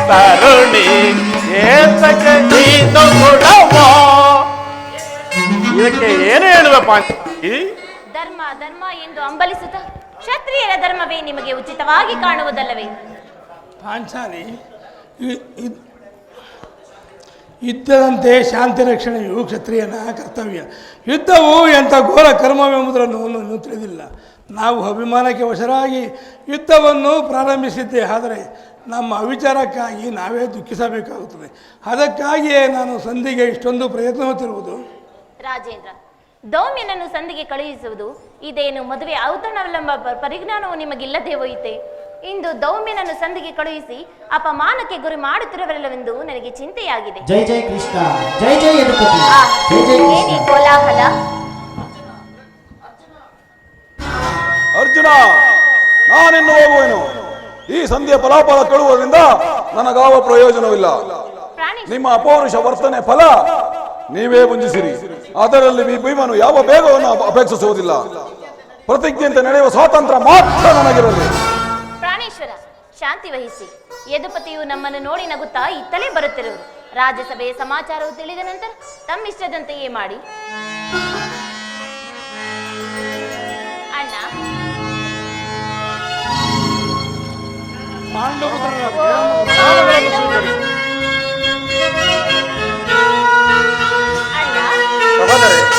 ತರುಣಿ ಏತಕ್ಕೆ ನೀನು ಕೊಡವೋ ಇದಕ್ಕೆ ಏನು ಹೇಳುವೆ ಪಾಂಚಾಲಿ? ಧರ್ಮ ಧರ್ಮ ಎಂದು ಅಂಬಲಿಸುತ್ತ ಕ್ಷತ್ರಿಯರ ಧರ್ಮವೇ ನಿಮಗೆ ಉಚಿತವಾಗಿ ಕಾಣುವುದಲ್ಲವೇ? ಪಾಂಚಾಲಿ, ಯುದ್ಧದಂತೆ ಶಾಂತಿ ರಕ್ಷಣೆಯು ಕ್ಷತ್ರಿಯನ ಕರ್ತವ್ಯ. ಯುದ್ಧವು ಎಂಥ ಘೋರ ಕರ್ಮವೆಂಬುದನ್ನು ಇನ್ನೂ ತಿಳಿದಿಲ್ಲ. ನಾವು ಅಭಿಮಾನಕ್ಕೆ ವಶರಾಗಿ ಯುದ್ಧವನ್ನು ಪ್ರಾರಂಭಿಸಿದ್ದೆ. ಆದರೆ ನಮ್ಮ ಅವಿಚಾರಕ್ಕಾಗಿ ನಾವೇ ದುಃಖಿಸಬೇಕಾಗುತ್ತದೆ. ಅದಕ್ಕಾಗಿಯೇ ನಾನು ಸಂಧಿಗೆ ಇಷ್ಟೊಂದು ಪ್ರಯತ್ನಿಸುತ್ತಿರುವುದು. ರಾಜೇಂದ್ರ, ದೌಮ್ಯನನ್ನು ಸಂಧಿಗೆ ಕಳುಹಿಸುವುದು ಇದೇನು ಮದುವೆ ಔತಣವೆಂಬ ಪರಿಜ್ಞಾನವು ನಿಮಗಿಲ್ಲದೆ ಹೋಯಿತೆ? ಇಂದು ದೌಮ್ಯನನ್ನು ಸಂಧಿಗೆ ಕಳುಹಿಸಿ ಅಪಮಾನಕ್ಕೆ ಗುರಿ ಮಾಡುತ್ತಿರುವರೆಲ್ಲವೆಂದು ನನಗೆ ಚಿಂತೆಯಾಗಿದೆ. ಜೈ ಜೈ ಕೃಷ್ಣ, ಜೈ ಜೈ ಯದುಪತಿ, ಆ, ಜೈ ಜೈ ಏನೇ ಕೃಷ್ಣ. ಕೋಲಾಹಲ? ಅರ್ಜುನ, ನಾನಿನ್ನು ಹೋಗುವೆನು. ಈ ಸಂಧಿಯ ಫಲಾಫಲ ಕೇಳುವುದರಿಂದ ನನಗಾವ ಪ್ರಯೋಜನವಿಲ್ಲ. ಪ್ರಾಣೇಶ್ವರ, ನಿಮ್ಮ ಅಪೌರುಷ ವರ್ತನೆ ಫಲ ನೀವೇ ಮುಂಜಿಸಿರಿ. ಅದರಲ್ಲಿ ಈ ಭೀಮನು ಯಾವ ಬೇಗವನ್ನು ಅಪೇಕ್ಷಿಸುವುದಿಲ್ಲ. ಪ್ರತಿಜ್ಞೆಯಂತೆ ನಡೆಯುವ ಸ್ವಾತಂತ್ರ್ಯ ಮಾತ್ರ ನನಗಿರಲಿ. ಪ್ರಾಣೇಶ್ವರ, ಶಾಂತಿ ವಹಿಸಿ. ಯದುಪತಿಯು ನಮ್ಮನ್ನು ನೋಡಿ ನಗುತ್ತಾ ಇತ್ತಲೇ ಬರುತ್ತಿರುವರು. ರಾಜ್ಯಸಭೆಯ ಸಮಾಚಾರವು ತಿಳಿದ ನಂತರ ತಮ್ಮಿಷ್ಟದಂತೆಯೇ ಮಾಡಿ. ಅಣ್ಣ, ಪಾಂಡವಪುತ್ರರ ಅಣ್ಣ, ಸಹೋದರಿ,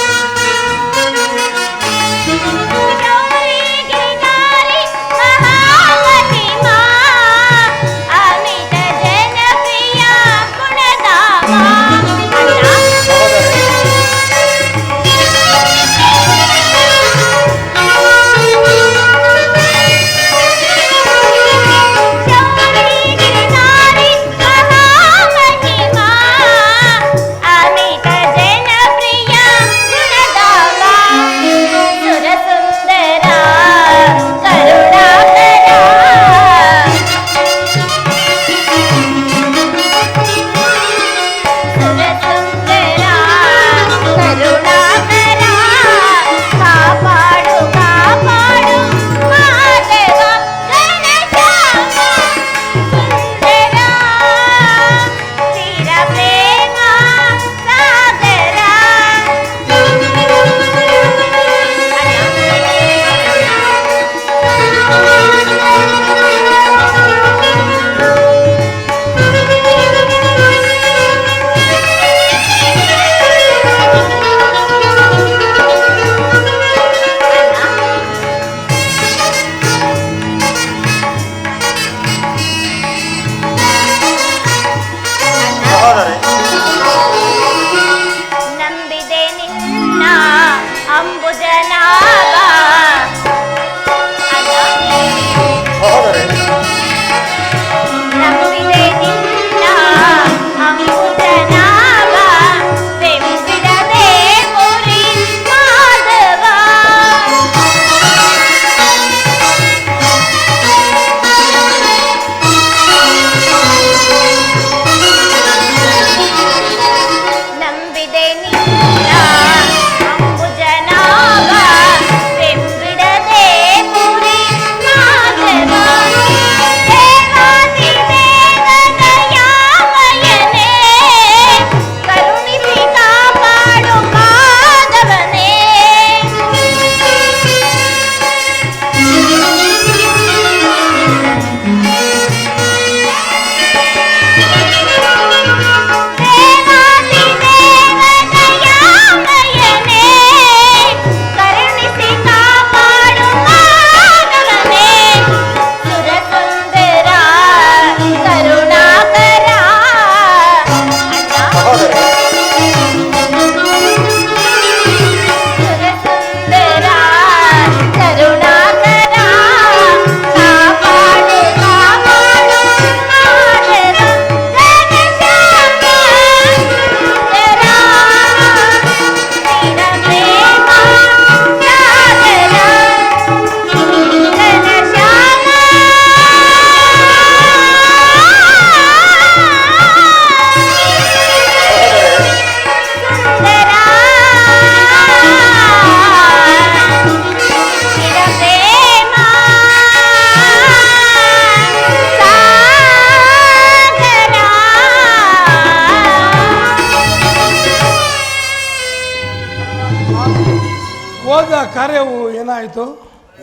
ಹೋದ ಕಾರ್ಯವು ಏನಾಯಿತು?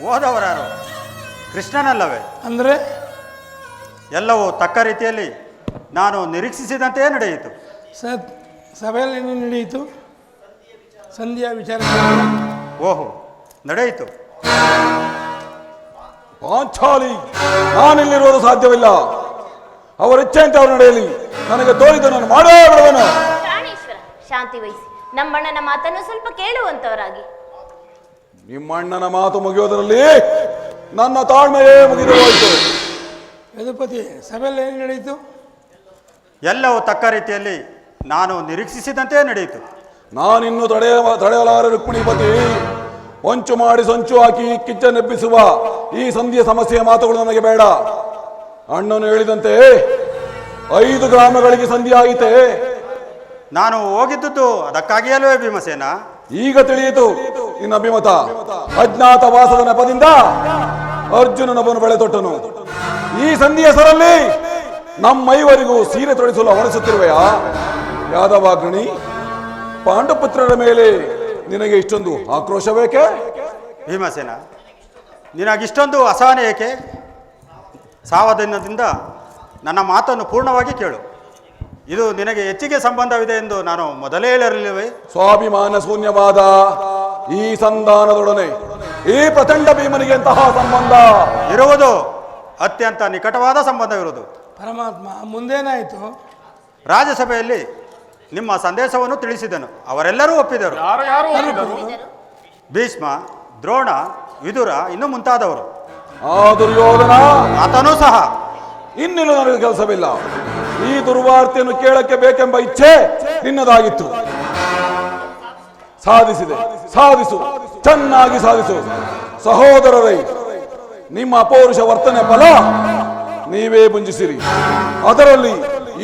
ಹೋದವರಾರು ಕೃಷ್ಣನಲ್ಲವೇ? ಅಂದರೆ ಎಲ್ಲವೂ ತಕ್ಕ ರೀತಿಯಲ್ಲಿ ನಾನು ನಿರೀಕ್ಷಿಸಿದಂತೆಯೇ ನಡೆಯಿತು. ಸಭೆಯಲ್ಲಿ ಏನು ನಡೆಯಿತು? ಸಂಧ್ಯಾ ವಿಚಾರ ಓಹೋ, ನಡೆಯಿತು. ಪಾಂಚಾಲಿ, ನಾನಿಲ್ಲಿರುವುದು ಸಾಧ್ಯವಿಲ್ಲ. ಅವರ ಇಚ್ಛೆಯಂತೆ ಅವರು ನಡೆಯಲಿ. ನನಗೆ ತೋರಿದ ನಾನು ಮಾಡೇ ಬಿಡುವನು. ಪ್ರಾಣೇಶ್ವರ, ಶಾಂತಿ ವಹಿಸಿ. ನಮ್ಮಣ್ಣನ ಮಾತನ್ನು ಸ್ವಲ್ಪ ಕೇಳುವಂತವರಾಗಿ. ನಿಮ್ಮಣ್ಣನ ಮಾತು ಮುಗಿಯೋದರಲ್ಲಿ ನನ್ನ ತಾಳ್ಮೆಯೇ ಮುಗಿದು ಹೋಯಿತು. ಯದುಪತಿ ಸಭೆಯಲ್ಲಿ ಏನು ನಡೆಯಿತು? ಎಲ್ಲವೂ ತಕ್ಕ ರೀತಿಯಲ್ಲಿ ನಾನು ನಿರೀಕ್ಷಿಸಿದಂತೆ ನಡೆಯಿತು. ನಾನಿನ್ನು ತಡೆಯಲಾರ ರುಕ್ಮಿಣಿಪತಿ. ಹೊಂಚು ಮಾಡಿ ಸಂಚು ಹಾಕಿ ಕಿಚ್ಚನೆಬ್ಬಿಸುವ ಈ ಸಂಧಿಯ ಸಮಸ್ಯೆಯ ಮಾತುಗಳು ನನಗೆ ಬೇಡ. ಅಣ್ಣನು ಹೇಳಿದಂತೆ 5 ಗ್ರಾಮಗಳಿಗೆ ಸಂಧಿ ಆಯಿತೆ. ನಾನು ಹೋಗಿದ್ದುದು ಅದಕ್ಕಾಗಿ ಅಲ್ವೇ ಭೀಮಸೇನ? ಈಗ ತಿಳಿಯಿತು ನಿನ್ನ ಅಭಿಮತ. ಅಜ್ಞಾತ ವಾಸದ ನೆಪದಿಂದ ಅರ್ಜುನನೊಬ್ಬನು ಬೆಳೆ ತೊಟ್ಟನು. ಈ ಸಂಧಿ ಹೆಸರಲ್ಲಿ ನಮ್ಮೈವರಿಗೂ ಸೀರೆ ತೊಡಿಸಲು ಹೊರಸುತ್ತಿರುವೆಯಾ ಯಾದವಾಗ್ರಣಿ? ಪಾಂಡುಪುತ್ರರ ಮೇಲೆ ನಿನಗೆ ಇಷ್ಟೊಂದು ಆಕ್ರೋಶ ಬೇಕೆ? ಭೀಮಸೇನ, ನಿನಗಿಷ್ಟೊಂದು ಅಸಹನೆ ಏಕೆ? ಸಾವಧಾನದಿಂದ ನನ್ನ ಮಾತನ್ನು ಪೂರ್ಣವಾಗಿ ಕೇಳು. ಇದು ನಿನಗೆ ಹೆಚ್ಚಿಗೆ ಸಂಬಂಧವಿದೆ ಎಂದು ನಾನು ಮೊದಲೇ ಹೇಳಿರಲಿಲ್ಲವೇ? ಸ್ವಾಭಿಮಾನ ಶೂನ್ಯವಾದ ಈ ಸಂಧಾನದೊಡನೆ ಈ ಪ್ರಚಂಡ ಭೀಮನಿಗೆ ಎಂತಹ ಸಂಬಂಧ ಇರುವುದು? ಅತ್ಯಂತ ನಿಕಟವಾದ ಸಂಬಂಧವಿರುವುದು. ಪರಮಾತ್ಮ, ಮುಂದೇನಾಯಿತು? ರಾಜ್ಯಸಭೆಯಲ್ಲಿ ನಿಮ್ಮ ಸಂದೇಶವನ್ನು ತಿಳಿಸಿದನು. ಅವರೆಲ್ಲರೂ ಒಪ್ಪಿದರು. ಯಾರು ಯಾರು ಒಪ್ಪಿದರು? ಭೀಷ್ಮ, ದ್ರೋಣ, ವಿದುರ ಇನ್ನು ಮುಂತಾದವರು. ಆ ದುರ್ಯೋಧನ ಆತನೂ ಸಹ. ಇನ್ನಿಲ್ಲ ನನಗೆ ಕೆಲಸವಿಲ್ಲ. ಈ ದುರ್ವಾರ್ತೆಯನ್ನು ಕೇಳಕ್ಕೆ ಬೇಕೆಂಬ ಇಚ್ಛೆ ನಿನ್ನದಾಗಿತ್ತು. ಸಾಧಿಸಿದೆ. ಸಾಧಿಸು, ಚೆನ್ನಾಗಿ ಸಾಧಿಸು. ಸಹೋದರರೇ, ನಿಮ್ಮ ಅಪೌರುಷ ವರ್ತನೆ ಫಲ ನೀವೇ ಭುಂಜಿಸಿರಿ. ಅದರಲ್ಲಿ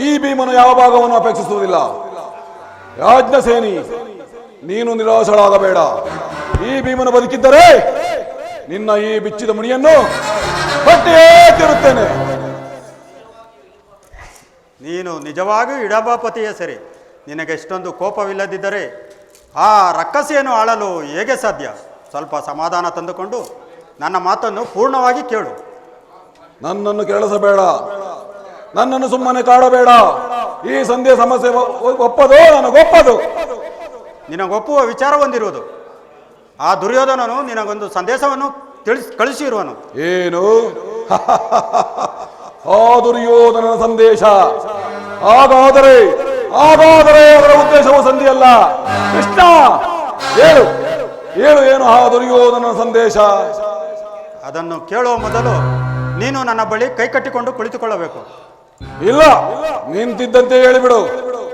ಈ ಭೀಮನು ಯಾವ ಭಾಗವನ್ನು ಅಪೇಕ್ಷಿಸುವುದಿಲ್ಲ. ಯಾಜ್ಞಸೇನಿ, ನೀನು ನಿರಾಶಳಾಗಬೇಡ. ಈ ಭೀಮನು ಬದುಕಿದ್ದರೆ ನಿನ್ನ ಈ ಬಿಚ್ಚಿದ ಮುಡಿಯನ್ನು ಬಟ್ಟೆಯೇ ತಿರುತ್ತೇನೆ. ನೀನು ನಿಜವಾಗಿಯೂ ಇಡಬಾಪತಿಯೇ ಸರಿ. ನಿನಗೆ ಇಷ್ಟೊಂದು ಕೋಪವಿಲ್ಲದಿದ್ದರೆ ಆ ರಕ್ಕಸಿಯನ್ನು ಆಳಲು ಹೇಗೆ ಸಾಧ್ಯ? ಸ್ವಲ್ಪ ಸಮಾಧಾನ ತಂದುಕೊಂಡು ನನ್ನ ಮಾತನ್ನು ಪೂರ್ಣವಾಗಿ ಕೇಳು. ನನ್ನನ್ನು ಕೇಳಿಸಬೇಡ, ನನ್ನನ್ನು ಸುಮ್ಮನೆ ಕಾಡಬೇಡ. ಈ ಸಂಧ್ಯೆ ಸಮಸ್ಯೆ ಒಪ್ಪದು, ನನಗೊಪ್ಪದು. ನಿನಗೊಪ್ಪುವ ವಿಚಾರ ಹೊಂದಿರುವುದು. ಆ ದುರ್ಯೋಧನನು ನಿನಗೊಂದು ಸಂದೇಶವನ್ನು ಕಳಿಸಿರುವನು. ಏನು? ಆ ದುರ್ಯೋಧನನ ಸಂದೇಶ? ಹಾಗಾದರೆ ಅದರ ಉದ್ದೇಶವು ಸಂಧಿಯಲ್ಲ. ಕೃಷ್ಣ, ಹೇಳು ಹೇಳು, ಏನು ಆ ದುರ್ಯೋಧನನ ಸಂದೇಶ? ಅದನ್ನು ಕೇಳುವ ಮೊದಲು ನೀನು ನನ್ನ ಬಳಿ ಕೈ ಕಟ್ಟಿಕೊಂಡು ಕುಳಿತುಕೊಳ್ಳಬೇಕು. ಇಲ್ಲ, ನಿಂತಿದ್ದಂತೆ ಹೇಳಿಬಿಡು.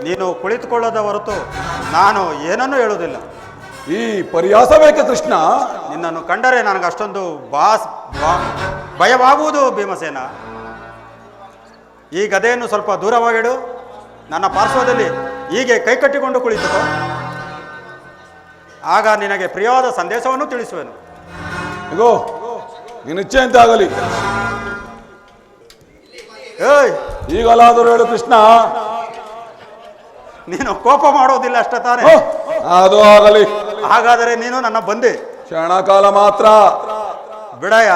ನೀನು ಕುಳಿತುಕೊಳ್ಳದ ಹೊರತು ನಾನು ಏನನ್ನೂ ಹೇಳುವುದಿಲ್ಲ. ಈ ಪರ್ಯಾಸ ಬೇಕೆ ಕೃಷ್ಣ? ನಿನ್ನನ್ನು ಕಂಡರೆ ನನಗೆ ಅಷ್ಟೊಂದು ಭಯವಾಗುವುದು ಭೀಮಸೇನ. ಈ ಗದೆಯನ್ನು ಸ್ವಲ್ಪ ದೂರವಾಗಿಡು. ನನ್ನ ಪಾರ್ಶ್ವದಲ್ಲಿ ಹೀಗೆ ಕೈ ಕಟ್ಟಿಕೊಂಡು ಕುಳಿತುಕೋ. ಆಗ ನಿನಗೆ ಪ್ರಿಯವಾದ ಸಂದೇಶವನ್ನು ತಿಳಿಸುವೆನು. ಇಗೋ, ನಿನ್ನ ಇಚ್ಛೆಯಂತೆ ಆಗಲಿ. ಏಯ್, ಈಗಲಾದರೂ ಹೇಳು ಕೃಷ್ಣ. ನೀನು ಕೋಪ ಮಾಡೋದಿಲ್ಲ ಅಷ್ಟೇ ತಾನೆ? ಅದು ಆಗಲಿ. ಹಾಗಾದರೆ ನೀನು ನನ್ನ ಬಂದೆ. ಕ್ಷಣಕಾಲ ಮಾತ್ರ. ಬಿಡಯ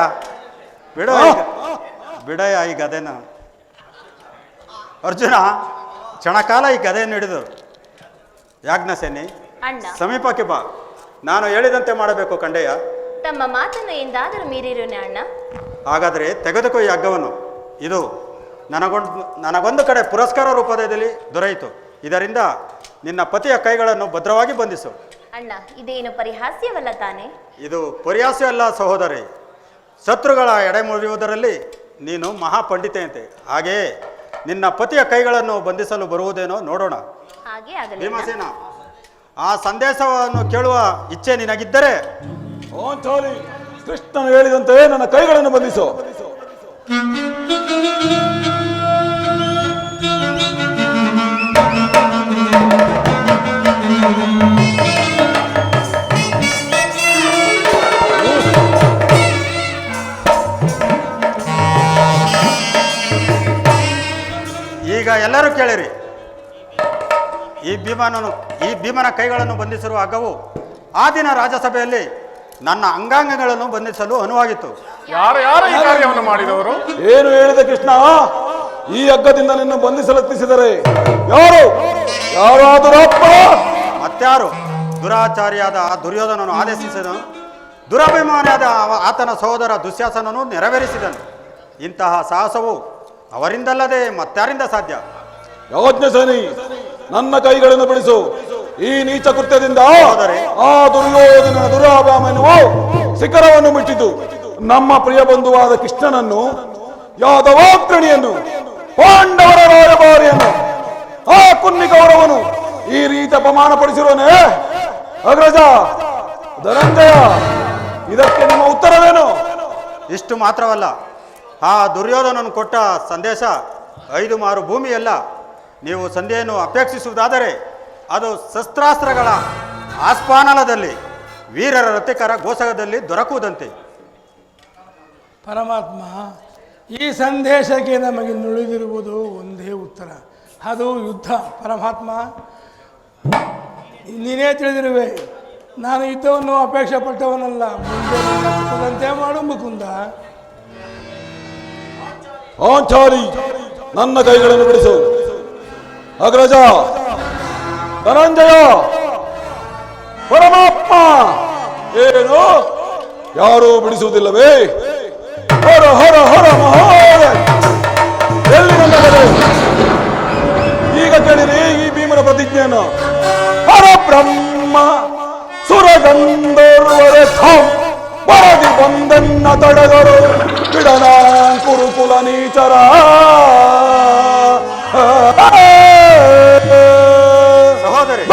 ಬಿಡಯ ಈ ಗದೆನ. ಅರ್ಜುನ, ಕ್ಷಣಕಾಲ ಈ ಗದೆಯನ್ನು ಹಿಡಿದು ಯಾಜ್ಞಸೇನಿ ಅಣ್ಣ, ಸಮೀಪಕ್ಕೆ ಬಾ. ನಾನು ಹೇಳಿದಂತೆ ಮಾಡಬೇಕು ಕಂಡೆಯ. ತಮ್ಮ ಮಾತನ್ನು ಎಂದಾದರೂ ಮೀರಿರೋನೆ ಅಣ್ಣ? ಹಾಗಾದರೆ ತೆಗೆದುಕೋ ಈ ಹಗ್ಗವನ್ನು. ಇದು ನನಗೊಂದು ಕಡೆ ಪುರಸ್ಕಾರ ರೂಪದಲ್ಲಿ ದೊರೆಯಿತು. ಇದರಿಂದ ನಿನ್ನ ಪತಿಯ ಕೈಗಳನ್ನು ಭದ್ರವಾಗಿ ಬಂಧಿಸು. ಅಣ್ಣ, ಇದೇನು ಪರಿಹಾಸ್ಯವಲ್ಲ ತಾನೆ? ಇದು ಪರಿಹಾಸ್ಯ ಅಲ್ಲ ಸಹೋದರಿ. ಶತ್ರುಗಳ ಎಡೆಮುರಿಯುವುದರಲ್ಲಿ ನೀನು ಮಹಾಪಂಡಿತೆಯಂತೆ. ಹಾಗೆಯೇ ನಿನ್ನ ಪತಿಯ ಕೈಗಳನ್ನು ಬಂಧಿಸಲು ಬರುವುದೇನೋ ನೋಡೋಣ. ಹಾಗೆ ಆಗಲಿ. ಭೀಮಸೇನ, ಆ ಸಂದೇಶವನ್ನು ಕೇಳುವ ಇಚ್ಛೆ ನಿನಗಿದ್ದರೆ ಕೃಷ್ಣನು ಹೇಳಿದಂತೆ ನನ್ನ ಕೈಗಳನ್ನು ಬಂಧಿಸು. ಈಗ ಎಲ್ಲರೂ ಕೇಳಿರಿ. ಈ ಭೀಮನ ಕೈಗಳನ್ನು ಬಂಧಿಸಿರುವ ಹಗ್ಗವು ಆ ದಿನ ರಾಜ್ಯಸಭೆಯಲ್ಲಿ ನನ್ನ ಅಂಗಾಂಗಗಳನ್ನು ಬಂಧಿಸಲು ಅನುವಾಗಿತ್ತು. ಯಾರು ಯಾರು ಈ ಕಾರ್ಯವನ್ನು ಮಾಡಿದವರು? ಏನು ಹೇಳಿದೆ ಕೃಷ್ಣ? ಈ ಹಗ್ಗದಿಂದ ನಿನ್ನ ಬಂಧಿಸಲೆತ್ತಿಸಿದರೆ ಯಾರು? ಯಾರಾದರಪ್ಪ? ಮತ್ಯಾರು? ದುರಾಚಾರಿಯಾದ ಆ ದುರ್ಯೋಧನನು ಆದೇಶಿಸಿದನು. ದುರಭಿಮಾನಿಯಾದ ಆತನ ಸಹೋದರ ದುಶ್ಯಾಸನನು ನೆರವೇರಿಸಿದನು. ಇಂತಹ ಸಾಹಸವು ಅವರಿಂದಲ್ಲದೆ ಮತ್ಯಾರಿಂದ ಸಾಧ್ಯ? ಯಾಜ್ಞಸೇನಿ, ನನ್ನ ಕೈಗಳನ್ನು ಬಿಡಿಸು. ಈ ನೀಚ ಕೃತ್ಯದಿಂದ ಆ ದುರ್ಯೋಧನ ದುರಾಭಾಮನು ಶಿಖರವನ್ನು ಮುಟ್ಟಿತು. ನಮ್ಮ ಪ್ರಿಯ ಬಂಧುವಾದ ಕೃಷ್ಣನನ್ನು ಯಾದವಾಗ್ರಣಿಯನ್ನು, ಪಾಂಡವರ ರಾಯಭಾರಿಯನ್ನು, ಆ ಕುನ್ನಿ ಕೌರವನು ಈ ರೀತಿ ಅಪಮಾನ ಪಡಿಸಿರೋನೆ. ಅಗ್ರಜ ಧನಂಜಯ, ಇದಕ್ಕೆ ನಿಮ್ಮ ಉತ್ತರವೇನು? ಇಷ್ಟು ಮಾತ್ರವಲ್ಲ, ಆ ದುರ್ಯೋಧನನು ಕೊಟ್ಟ ಸಂದೇಶ 5 ಮಾರು ಭೂಮಿಯಲ್ಲ. ನೀವು ಸಂಧಿಯನ್ನು ಅಪೇಕ್ಷಿಸುವುದಾದರೆ ಅದು ಶಸ್ತ್ರಾಸ್ತ್ರಗಳ ಆಸ್ಪಾನಲದಲ್ಲಿ, ವೀರರ ರಥಿಕರ ಗೋಸಗದಲ್ಲಿ ದೊರಕುವುದಂತೆ. ಪರಮಾತ್ಮ, ಈ ಸಂದೇಶಕ್ಕೆ ನಮಗೆ ನುಳಿದಿರುವುದು ಒಂದೇ ಉತ್ತರ, ಅದು ಯುದ್ಧ. ಪರಮಾತ್ಮ, ನೀನೇ ತಿಳಿದಿರುವೆ, ನಾನು ಯುದ್ಧವನ್ನು ಅಪೇಕ್ಷೆ ಪಟ್ಟವನಲ್ಲ. ಮುಂದೆ ನನ್ನ ಚಿತ್ತದಂತೆ ಮಾಡು ಮುಕುಂದ. ಪಾಂಚಾಲಿ, ನನ್ನ ಕೈಗಳನ್ನು ಬಿಡಿಸು. ಅಗ್ರಜ ಧನಂಜಯ, ಪರಮಾತ್ಮ, ಏನು ಯಾರೂ ಬಿಡಿಸುವುದಿಲ್ಲವೇ? ಹರ ಹರ ಹರ ಮಹೋದಯ, ಎಲ್ಲಿ ನನ್ನ ಕಡೆ? ಈಗ ಕೇಳಿರಿ ಈ ಭೀಮನ ಪ್ರತಿಜ್ಞೆಯನ್ನು. ಹರ ಬ್ರಹ್ಮ ಸುರಗಂಧರ್ವರೆ ಬರದಿ ಬಂದನ್ನ ತಡೆದರು ಬಿಡನ ಕುರುಕುಲ ನೀಚರ. ಸಹೋದರಿ,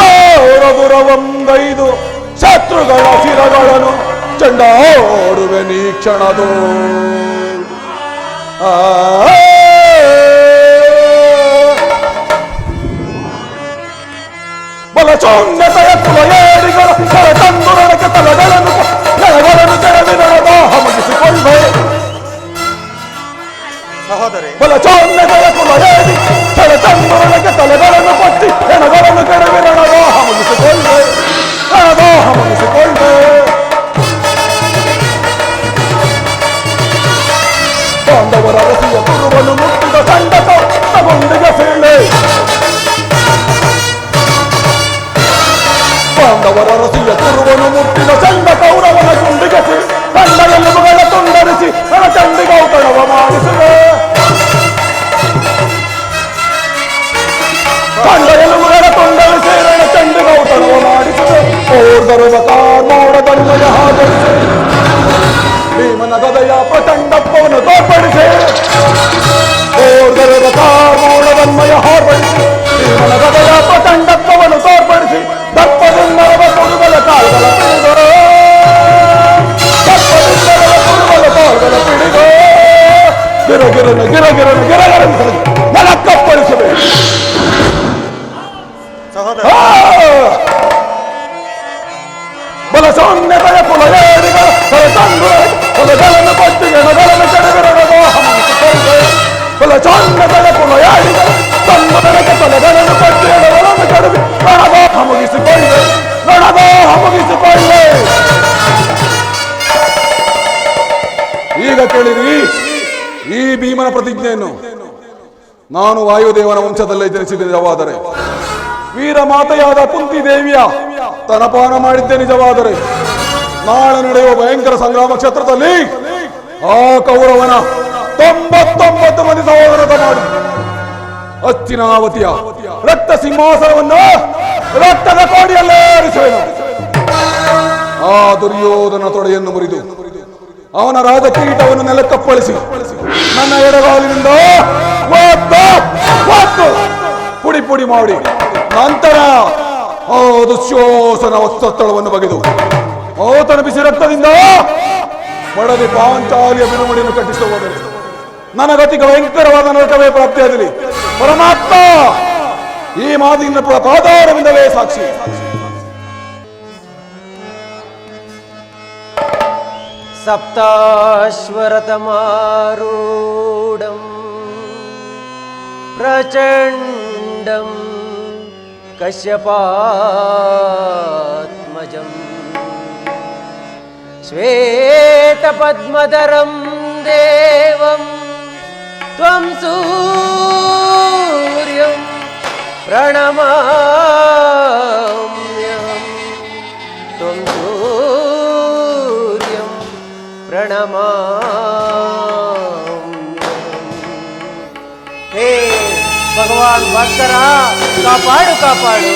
ಗೌರವೊಂದೈದು ಶತ್ರುಗಳ ಶಿರಗಳನ್ನು ಚಂಡಾಡುವೆ ನೀ ಕ್ಷಣದು. ಬಲಚೋನ್ಯತೆಯ ಕುಲಯೇಡಿಗಳು ತಂದುರಕ್ಕೆ ತಲೆಗಳನ್ನು ಕೆಳವಿನದಾಹ ಮುಗಿಸಿಕೊಂಡೆ. ಸಹೋದರಿ, ಬಲಚೋನ್ಯತೆಯ ಕುಲಯೇಡಿ ತಂದುರಕ್ಕೆ ತಲೆಗಳನ್ನು ಕೊಟ್ಟಿ ಹೆಣಗಳನ್ನು ಕೆಳವಿನದಾಹ ಮುಗಿಸಿಕೊಂಡೆ. ರಣದಾಹ ಮುಗಿಸಿಕೊಂಡೆ. ಪಾಂಡವರ ರಸಿಯ ಕುರುವನ್ನು ಮುಟ್ಟಿದ ಸಂಡಕ ತಗೊಂಡಿಗೆ ಸೀಳೆ. ಪಾಂಡವರ ರಸಿಯ ಕುರುವನ್ನು ಮುಟ್ಟಿದ ಚಂಡ ಕೌರವನ ಗುಂಡಿಗೆಸಿ ಕಂಡ ಎಲುಬುಗಳ ತುಂಡರಿಸಿ ನನ್ನ ಚಂಡಿಗೆ ಔತಣವ ಮಾಡಿಸಿದೆ. ಕಂಡ ಎಲುಬುಗಳ ತುಂಡರಿಸಿ ನನ್ನ ಚಂಡಿಗೆ ಔತಣವ ಮಾಡಿಸಿದೆ. ಓರ್ಧರುವ ಕಾರ್ಮೋಡದನ್ವಯ ಹಾಜರಿಸಿ ಭೀಮನ ಗದೆಯ ಪ್ರಚಂಡತ್ವವನ್ನು ತೋರ್ಪಡಿಸಿ. ಓರ್ಧರುವ ಕಾರ್ಮೋಡದನ್ವಯ ಹಾರ್ಪಡಿಸಿ ಭೀಮನ ಗದೆಯ ಪ್ರಚಂಡತ್ವವನ್ನು ತೋರ್ಪಡಿಸಿ ದರ್ಪದಿಂದ ಕೊಡುಗಲ ಕಾಲುಗಳ ಪಿಡಿದು. ದರ್ಪದಿಂದ ಕೊಡುಗಲ ಕಾಲುಗಳ ಪಿಡಿದು ಗಿರಗಿರನು ಗಿರಗಿರನು ಗಿರಗಿರನು ನೆಲಕ್ಕಪ್ಪಳಿಸಬೇಕು. ಸಹೋದರ, ಬಲಸೌನ್ಯತೆಯ ಕುಲಯೇಡಿಗಳು ಹೊಲಗಳನ್ನು ಕೊಟ್ಟಿ ಎಣಗಳನ್ನು ಕೆಡವಿರದಾಹ ಮುಗಿಸಿಕೊಂಡೆ. ಬಲಚಾನ್ಯತೆಯ ಕುಲಯೇಡಿಗಳು ತನ್ನದಕ್ಕೆ ತಲೆಗಳನ್ನು ಕೊಟ್ಟಿ ಎಣಗಳನ್ನು ಕೆಡವಿ ರಣದಾಹ ಮುಗಿಸಿಕೊಂಡೆ. ರಣದಾಹ ಮುಗಿಸಿಕೊಂಡೆ. ಈಗ ಕೇಳಿರಿ ಈ ಭೀಮನ ಪ್ರತಿಜ್ಞೆಯನ್ನು. ನಾನು ವಾಯುದೇವನ ವಂಶದಲ್ಲೇ ಜನಿಸಿದ ನಿಜವಾದರೆ, ವೀರ ಮಾತೆಯಾದ ಕುಂತಿ ದೇವಿಯ ಸ್ತನಪಾನ ಮಾಡಿದ್ದೆ ನಿಜವಾದರೆ, ನಾಳೆ ನಡೆಯುವ ಭಯಂಕರ ಸಂಗ್ರಾಮ ಕ್ಷೇತ್ರದಲ್ಲಿ ಆ ಕೌರವನ 99 ಮಂದಿ ಸಹೋದರದ ಮಾಡಿ ಅಚ್ಚಿನಾವತಿಯ ರಕ್ತ ಸಿಂಹಾಸನವನ್ನು ರಕ್ತದ ಕೋಡಿಯಲ್ಲೇ ಏರಿಸುವೆನು. ಆ ದುರ್ಯೋಧನ ತೊಡೆಯನ್ನು ಮುರಿದು ಅವನ ರಾಜಕೀಟವನ್ನು ನೆಲಕ್ಕಪ್ಪಳಿಸಿ ನನ್ನ ಎಡಗಾಲಿನಿಂದ ಪುಡಿ ಪುಡಿ ಮಾಡಿ ನಂತರ ಆ ದುಶ್ಯೋಸನ ವಕ್ಷಸ್ಥಳವನ್ನು ಬಗೆದು ಆತನ ಬಿಸಿ ರಕ್ತದಿಂದ ಮಡದಿ ಪಾಂಚಾಲಿಯ ಬಿರುಮುಡಿಯನ್ನು ಕಟ್ಟಿಸುವುದರೆ ನನ್ನ ಗತಿಗೆ ಭಯಂಕರವಾದ ನರಕವೇ ಪ್ರಾಪ್ತಿಯಾಗಲಿ. ಪರಮಾತ್ಮ ಈ ಮಾತಿನ ಪಾದಾರವಿಂದಲೇ ಸಾಕ್ಷಿ. ಸಪ್ತಾಶ್ವರತಮಾರೂಢಂ ಪ್ರಚಂಡಂ ಕಶ್ಯಪಾತ್ಮಜಂ ಶ್ವೇತಪದ್ಮಧರಂ ದೇವಂ ತ್ವಂ ಸೂರ್ಯಂ ಪ್ರಣಮಾಮ್ಯಹಂ ತ್ವಂ ಸೂರ್ಯಂ ಪ್ರಣಮಾಮ್ಯಹಂ. ಹೇ ಭಗವಾನ್ ಭಾಸ್ಕರ, ಕಾಪಾಡು ಕಾಪಾಡು.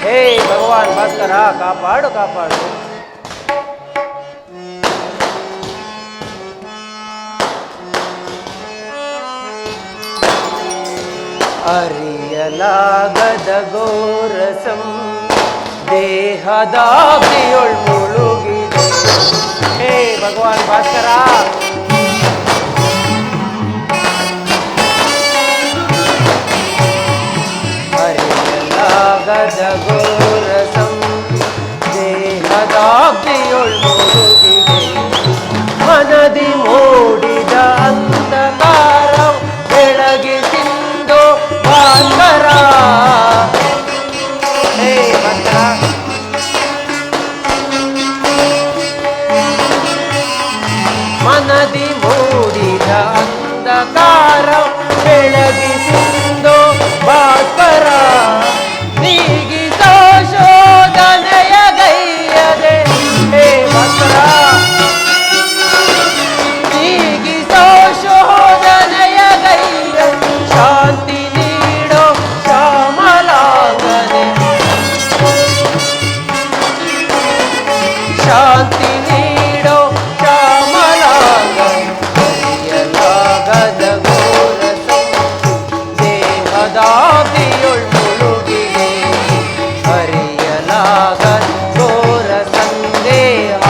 ಹೇ ಭಗವಾನ್ ಭಾಸ್ಕರ, ಕಾಪಾಡು ಕಾಪಾಡು. ಅರಿಯಲಾಗದ ಗೋರಸಂ ದೇಹದಾಬ್ದಿಯೊಳ್ ಮುಳುಗಿದೆ. ಹೇ ಭಗವಾನ್ ಭಾಸ್ಕರ, ಅರಿಯಲಾಗದ ಗೋರಸಂ ದೇಹದಾಬ್ದಿಯೊಳ್ ಮುಳುಗಿದೆ. ಮನದಿ ಮೂಡಿದ ಅಂಧಕಾರ ಬೆಳಗಿಸಿಂದು ಭಾಸ್ಕರ. ಹೇ ಭಾಸ್ಕರ, ಮನದಿ ಮೂಡಿದ ಅಂಧಕಾರ ಬೆಳಗಿಸಿಂದು ಭಾಸ್ಕರ. ನೀಗಿಸೋ ಶೋಧನೆಯ ಗೈಯದೆ ಹೇ ಭಾಸ್ಕರ, ನೀಗಿಸೋ ಶೋಧನೆಯ ಗೈಯ ಶಾಂತಿ ನೀಡೋ ಶ್ಯಾಮಲಾಂಗನೆ. ಶಾಂತಿ ನೀಡೋ ಶ್ಯಾಮಲಾಂಗನೆ. ಅರಿಯಲಾಗದ ಗೋರಸ ದೇಹದಾಬ್ದಿಯೊಳ್ ಮುಳುಗಿದೆ. ಅರಿಯಲಾಗದ ಘೋರ ಸಂದೇಹ.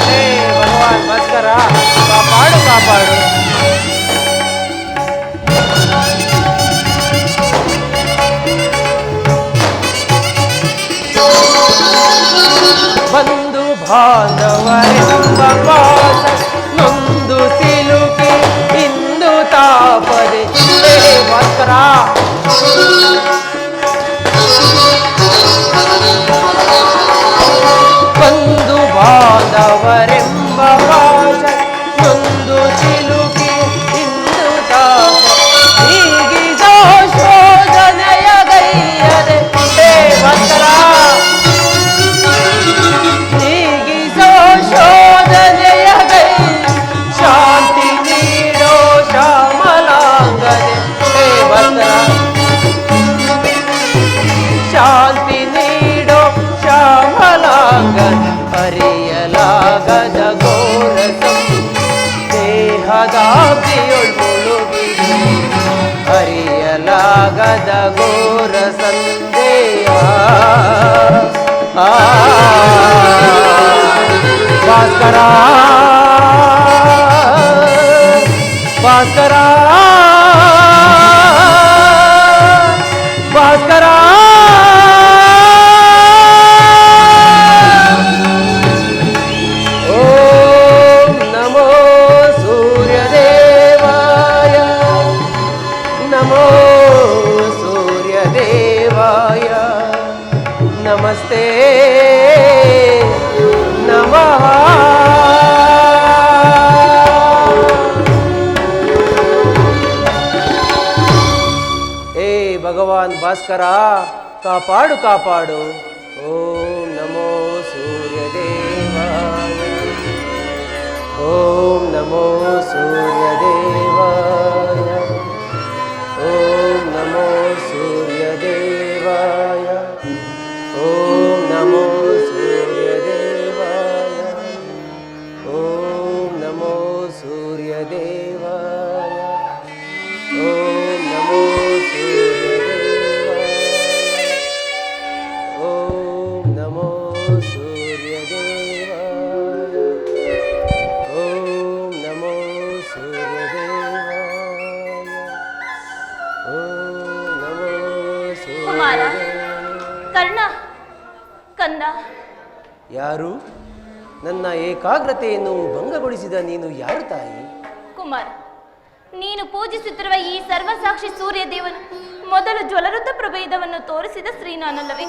ಹೇ ಭಗವಾನ್ ಭಾಸ್ಕರ, ಕಾಪಾಡು ಕಾಪಾಡು. ಬಂಧು ಬಾಂಧವರೆಂಬ ಪಾಶ ನೊಂದು ಸಿಲುಕಿ ಇಂದು ತಾಪದೆ. ಹೇ ಭಾಸ್ಕರ, ಬಂಧು ಬಾಂಧವರೆಂಬ ಪಾಶ ನೊಂದು ಸಿಲುಕಿ ಇಂದು ತಾಪ. ಈಗಿಸೋ ಶೋಧನೆಯ ಗೈಯದೆ ಹೇ ಭಾಸ್ಕರ, ನೀಗಿಸೋ ಶೋಧನೆಯ ಗೈ ಶಾಂತಿ ನೀಡೋ ಶ್ಯಾಮಲಾಂಗನೆ. ಹೇ ಭಾಸ್ಕರ, ಶಾಂತಿ ನೀಡೋ ಶ್ಯಾಮಲಾಂಗನೆ. ಅರಿಯಲಾಗದ ಘೋರಸಂ ದೇಹದಾಬ್ದಿಯೊಳ್ ಮುಳುಗಿದೆ. ಅರಿಯಲಾಗದ ಘೋರ ಸಂದೇಹ. ಭಾಸ್ಕರ, ಭಾಸ್ಕರ, ಭಾಸ್ಕರ. ಓಂ ನಮೋ ಸೂರ್ಯದೇವಾಯ, ನಮೋ ಸೂರ್ಯದೇವಾಯ. ನಮಸ್ತೆ ನಮಃ. ಹೇ ಭಗವಾನ್ ಭಾಸ್ಕರ, ಕಾಪಾಡು ಕಾಪಾಡು. ಓಂ ನಮೋ ಸೂರ್ಯದೇವಾಯ, ಓಂ ನಮೋ ಸೂರ್ಯದೇವಾಯ, ಓಂ ನಮೋ ಸೂರ್ಯದೇವಾಯ, ಓಂ ನಮೋ ಸೂರ್ಯದೇವಾಯ, ಓಂ ನಮೋ ಸೂರ್ಯದೇವಾಯ, ಓಂ ನಮೋ ಸೂರ್ಯದೇವಾಯ, ಓಂ ನಮೋ ಸೂರ್ಯದೇವಾಯ, ಓಂ ನಮೋ ಸೂರ್ಯದೇವಾಯ, ಓಂ ನಮೋ ಕುಮಾರ, ಸೂರ್ಯದೇವಾಯ. ಕರ್ಣ, ಕಂದ, ಯಾರು? ನನ್ನ ಏಕಾಗ್ರತೆಯನ್ನು ಭಂಗಗೊಳಿಸಿದ ನೀನು ಯಾರು ತಾಯಿ? ಕುಮಾರ, ನೀನು ಪೂಜಿಸುತ್ತಿರುವ ಈ ಸರ್ವಸಾಕ್ಷಿ ಸೂರ್ಯ ದೇವನು ಮೊದಲು ಜ್ವಲರುದ್ಧ ಪ್ರಭೇದವನ್ನು ತೋರಿಸಿದ ಶ್ರೀನಾನಲ್ಲವೇ?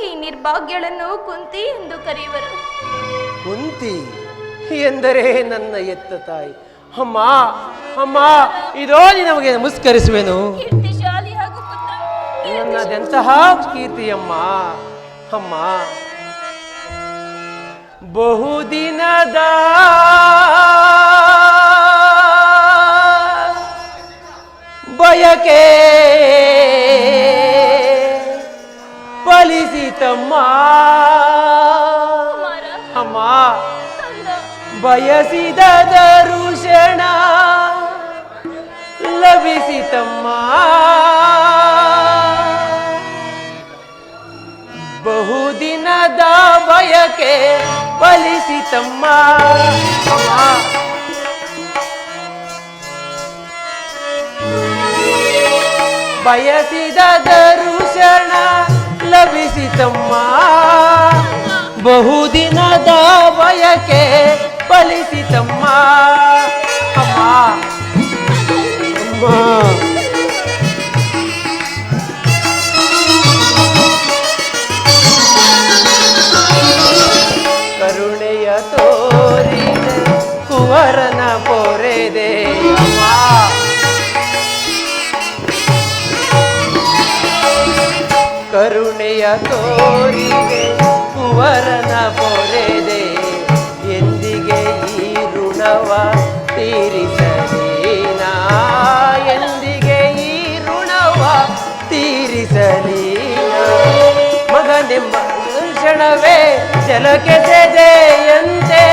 ಈ ನಿರ್ಭಾಗ್ಯಳನ್ನು ಕುಂತಿ ಎಂದು ಕರೆಯುವರು. ಕುಂತಿ ಎಂದರೆ ನನ್ನ ಎತ್ತ ತಾಯಿ. ಅಮ್ಮ ಅಮ್ಮ, ಇದೋ ನಿನಗೆ ನಮಸ್ಕರಿಸುವೆನು. ಕೀರ್ತಿಶಾಲಿ ಹಾಗೂ ಪುತ್ರ, ನನ್ನದೆಂತಹ ಕೀರ್ತಿಯಮ್ಮ. ಅಮ್ಮ, ಬಹುದಿನದ ಬಯಕೆ ಫಲಿಸಿತಮ್ಮ. ಕುಮಾರ, ಅಮ್ಮ, ಕಂದ, ಬಯಸಿದ ದರುಶನ ಲಭಿಸಿತಮ್ಮ. ಬಹುದಿನದ ಬಯಕೆ ಫಲಿಸಿತಮ್ಮ. ಬಯಸಿದ ದರ್ಶನ ಲಭಿಸಿತಮ್ಮ. ಬಹುದಿನದ ಬಯಕೆ ಫಲಿಸಿತಮ್ಮ. ಅಮ್ಮ ಅಮ್ಮ ಕರುಣೆಯ ತೋರಿದೆ ಕುವರನ ಪೊರೆದೆ. ಅಮ್ಮ ಕರುಣೆಯ ತೋರಿದೆ ಕುವರನ ಪೊರೆದೆ. ಎಂದಿಗೆ ಈ ಋಣವ ತೀರಿಸಲೀನಾ, ಎಂದಿಗೆ ಈ ಋಣವ ತೀರಿಸಲೀನಾ. ಮಗನೆಂಬ ಕ್ಷಣವೇ ಜಲಕ್ಕೆ ಸೆದೆಯಂತೆ.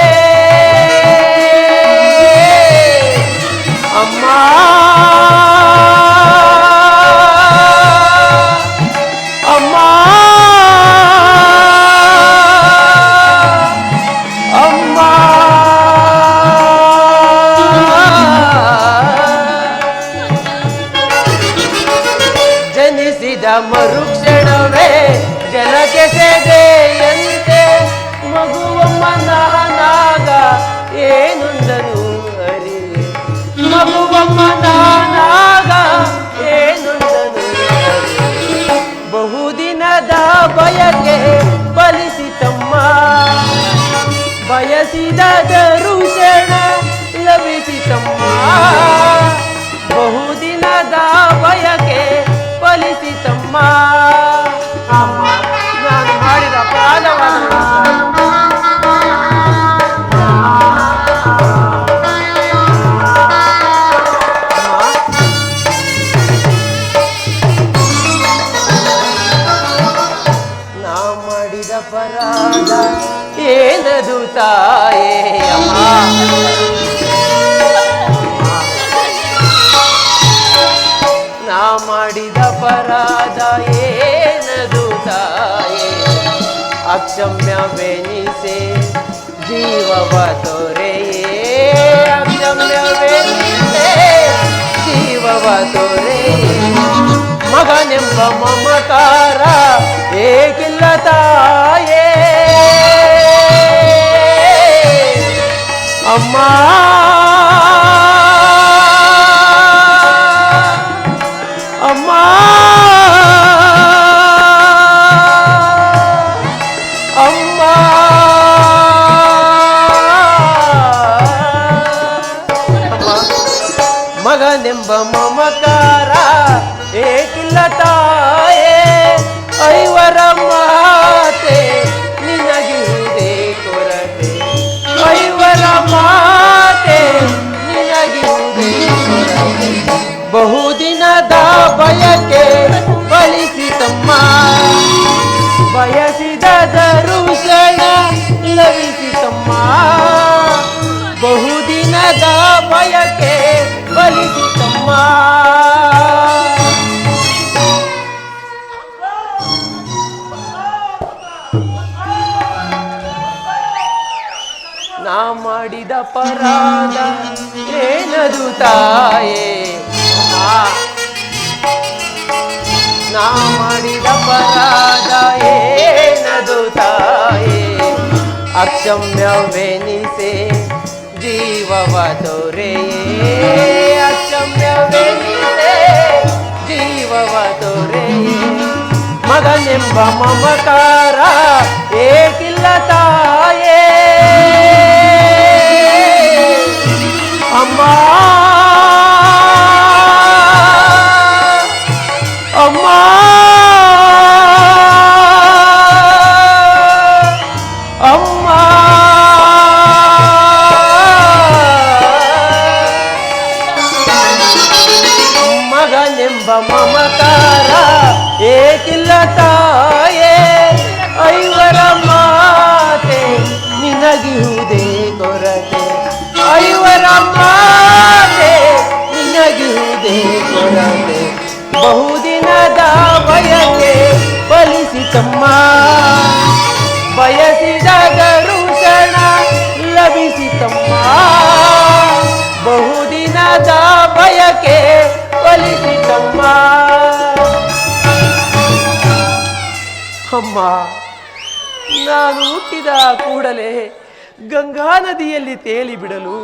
ಅಮ್ಮ ಅಮ್ಮ ಅಮ್ಮ ಜನಿಸಿದ ಮರುಕ್ಷಣವೇ ಜಲಕ್ಕೆ ಸೆದೆಯಂತೆ. ಮಗುವಮ್ಮ ನಾನಾಗ ಏನೊಂದನು ಅರಿವೆ. ಮಗುವಮ್ಮ ನಾನಾಗ ಏನೊಂದನು ಅರಿವೆ. ಬಹುದಿನದ ಬಯಕೆ ಫಲಿಸಿತಮ್ಮ. ಬಯಸಿದ ದರ್ಶನ ಲಭಿಸಿತಮ್ಮ. ಬಹುದಿನದ ಬಯಕೆ ಫಲಿಸಿತಮ್ಮ. ಅಮ್ಮ ನಾನು ಮಾಡಿದ ಅಪರಾಧವನ್ನು ನಾ ಮಾಡಿದ ಅಪರಾಧ ಏನದು ತಾಯೇ. ಅಮ್ಮ ನಾ ಮಾಡಿದ ಅಪರಾಧ ಏನದು ತಾಯೇ. ಅಕ್ಷಮ್ಯವೆನಿಸೆ ಜೀವವ ತೊರೆಯೇ. ಅಕ್ಷಮ್ಯವೆನಿಸೆ ಜೀವವ ತೊರೆಯೇ. ಮಗನೆಂಬ ಮಮಕಾರ ಏಕಿಲ್ಲ ತಾಯೇ. ಅಮ್ಮ ಅಮ್ಮ ಅಮ್ಮ ಮಗನೆಂಬ ಮಮಕಾರ ಏಕಿಲ್ಲ ತಾಯೇ. ಐವರ ಮಾತೆ ನಿನಗಿರುವುದೇ ಕೊರತೆ. ಐವರ ಮಾತೆ ನಿನಗಿರುವುದೇ ಕೊರತೆ. ಬಹುದಿನದ ಬಯಕೆ ಫಲಿಸಿತಮ್ಮ. ಬಯಸಿದ ದರ್ಶನ ಲಭಿಸಿತಮ್ಮ. ಬಹುದಿನದ ಬಯಕೆ ಫಲಿಸಿತಮ್ಮ. ನಾ ಮಾಡಿದ ಅಪರಾಧ ಏನದು ತಾಯೇ. ನಾ ಮಾಡಿದ ಅಪರಾಧ ಏನದು ತಾಯೇ. ಅಕ್ಷಮ್ಯವೆನಿಸೆ ಜೀವವ ತೊರೆಯೇ. ಅಕ್ಷಮ್ಯವೆನಿಸೆ ಜೀವವ ತೊರೆಯೇ. ಮಗನೆಂಬ ಮಮಕಾರ ಏಕಿಲ್ಲ ತಾಯೇ. ಅಮ್ಮ ಅಮ್ಮ ಅಮ್ಮ ಮಗನೆಂಬ ಮಮಕಾರ ಏಕಿಲ್ಲ ತಾಯೇ. ಐವರ ಮಾತೆ ನಿನಗಿರುವುದೇ ಕೊರತೆ. ಐವರ ಮಾತೆ ನಿನಗಿರುವುದೇ ಅಮ್ಮ ಬಯಸಿದ ದರುಶನ ಲಭಿಸಿತಮ್ಮ ಬಹುದಿನದ ಬಯಕೆ ಫಲಿಸಿತಮ್ಮ ಅಮ್ಮ ನಾನು ಹುಟ್ಟಿದ ಕೂಡಲೇ ಗಂಗಾ ನದಿಯಲ್ಲಿ ತೇಲಿ ಬಿಡಲು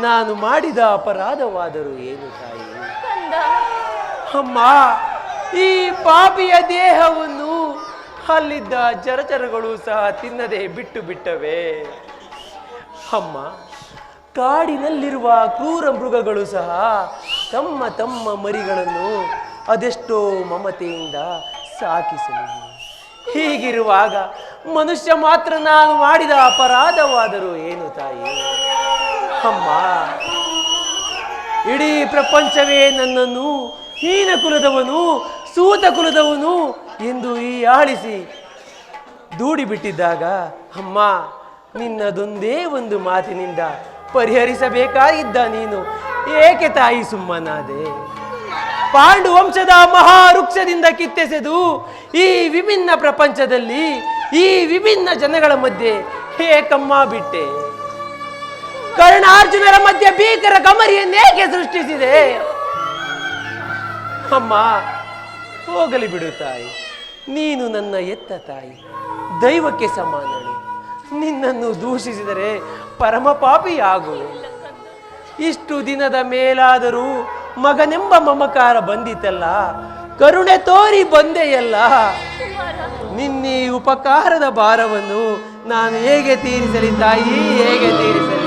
ನಾನು ಮಾಡಿದ ಅಪರಾಧವಾದರೂ ಏನು ತಾಯಿ? ಅಮ್ಮ ಈ ಪಾಪಿಯ ದೇಹವನ್ನು ಅಲ್ಲಿದ್ದ ಜರಚರಗಳು ಸಹ ತಿನ್ನದೆ ಬಿಟ್ಟು ಬಿಟ್ಟವೆ. ಅಮ್ಮ ಕಾಡಿನಲ್ಲಿರುವ ಕ್ರೂರ ಮೃಗಗಳು ಸಹ ತಮ್ಮ ತಮ್ಮ ಮರಿಗಳನ್ನು ಅದೆಷ್ಟೋ ಮಮತೆಯಿಂದ ಸಾಕಿಸಲಿ. ಹೀಗಿರುವಾಗ ಮನುಷ್ಯ ಮಾತ್ರ ನಾನು ಮಾಡಿದ ಅಪರಾಧವಾದರೂ ಏನು ತಾಯಿ? ಅಮ್ಮ ಇಡೀ ಪ್ರಪಂಚವೇ ನನ್ನನ್ನು ಹೀನ ಕುಲದವನು ಸೂತ ಕುಲದವನು ಎಂದು ಆಳಿಸಿ ದೂಡಿಬಿಟ್ಟಿದ್ದಾಗ ಅಮ್ಮ ನಿನ್ನದೊಂದೇ ಒಂದು ಮಾತಿನಿಂದ ಪರಿಹರಿಸಬೇಕಾಗಿದ್ದ ನೀನು ಏಕೆ ತಾಯಿ ಸುಮ್ಮನಾದೆ? ಪಾಂಡು ವಂಶದ ಮಹಾವೃಕ್ಷದಿಂದ ಕಿತ್ತೆಸೆದು ಈ ವಿಭಿನ್ನ ಪ್ರಪಂಚದಲ್ಲಿ ಈ ವಿಭಿನ್ನ ಜನಗಳ ಮಧ್ಯೆ ಏಕಮ್ಮ ಬಿಟ್ಟೆ? ಕರ್ಣಾರ್ಜುನರ ಮಧ್ಯೆ ಭೀಕರ ಕಮರಿಯನ್ನೇಕೆ ಸೃಷ್ಟಿಸಿದೆ? ಅಮ್ಮ ಹೋಗಲಿ ಬಿಡು ತಾಯಿ, ನೀನು ನನ್ನ ಎತ್ತ ತಾಯಿ, ದೈವಕ್ಕೆ ಸಮಾನಳು. ನಿನ್ನನ್ನು ದೂಷಿಸಿದರೆ ಪರಮ ಪಾಪಿಯಾಗು. ಇಷ್ಟು ದಿನದ ಮೇಲಾದರೂ ಮಗನೆಂಬ ಮಮಕಾರ ಬಂದಿತಲ್ಲ, ಕರುಣೆ ತೋರಿ ಬಂದೆಯಲ್ಲ. ನಿನ್ನೆ ಉಪಕಾರದ ಭಾರವನ್ನು ನಾನು ಹೇಗೆ ತೀರಿಸಲಿ ತಾಯಿ, ಹೇಗೆ ತೀರಿಸಲಿ?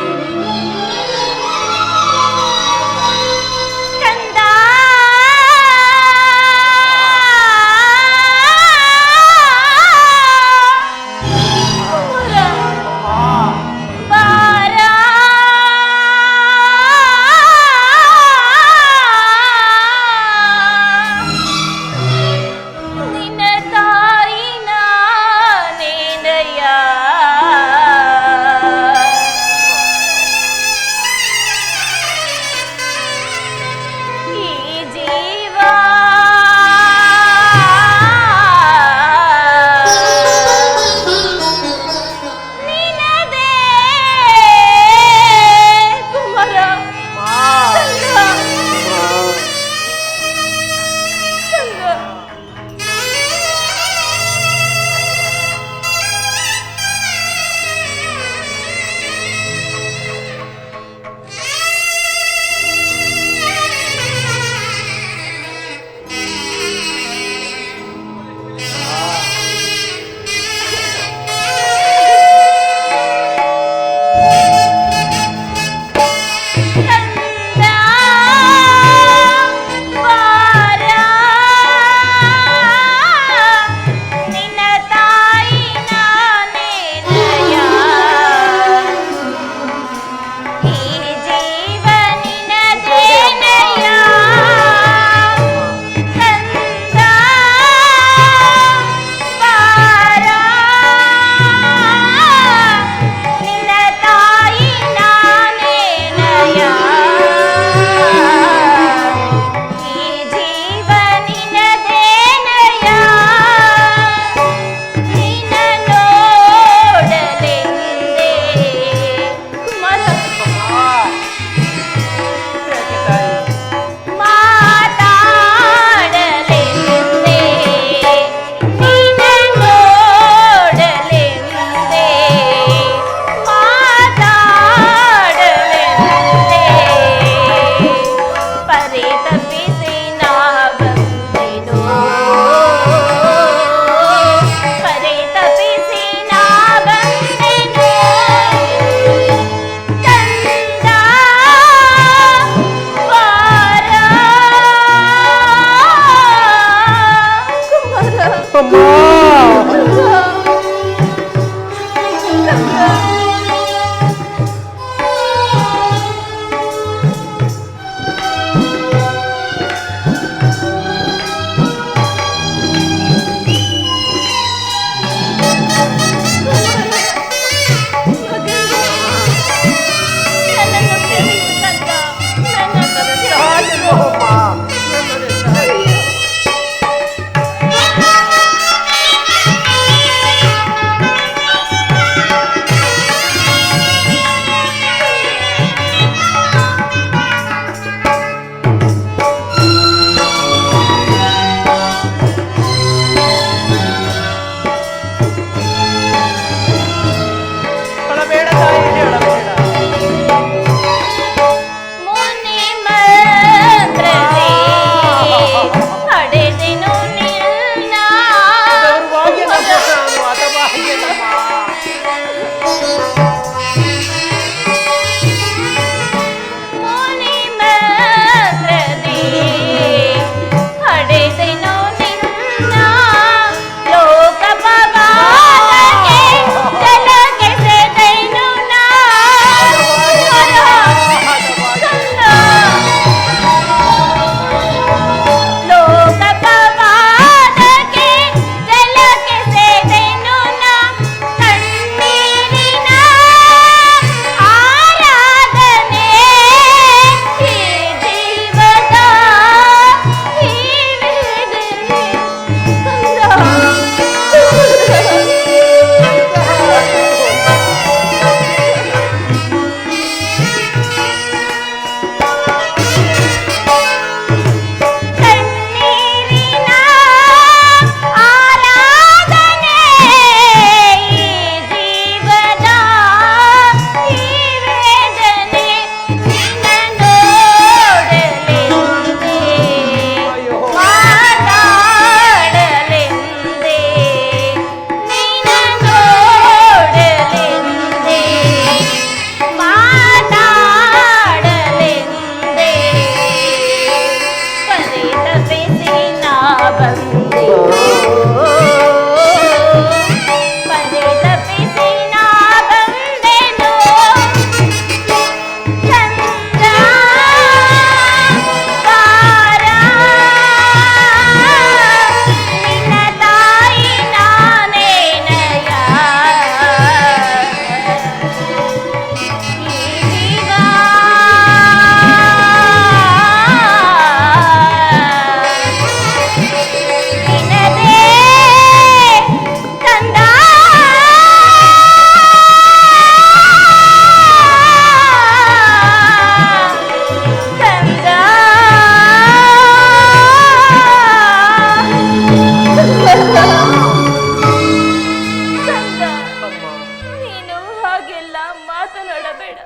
ಬೇಡ.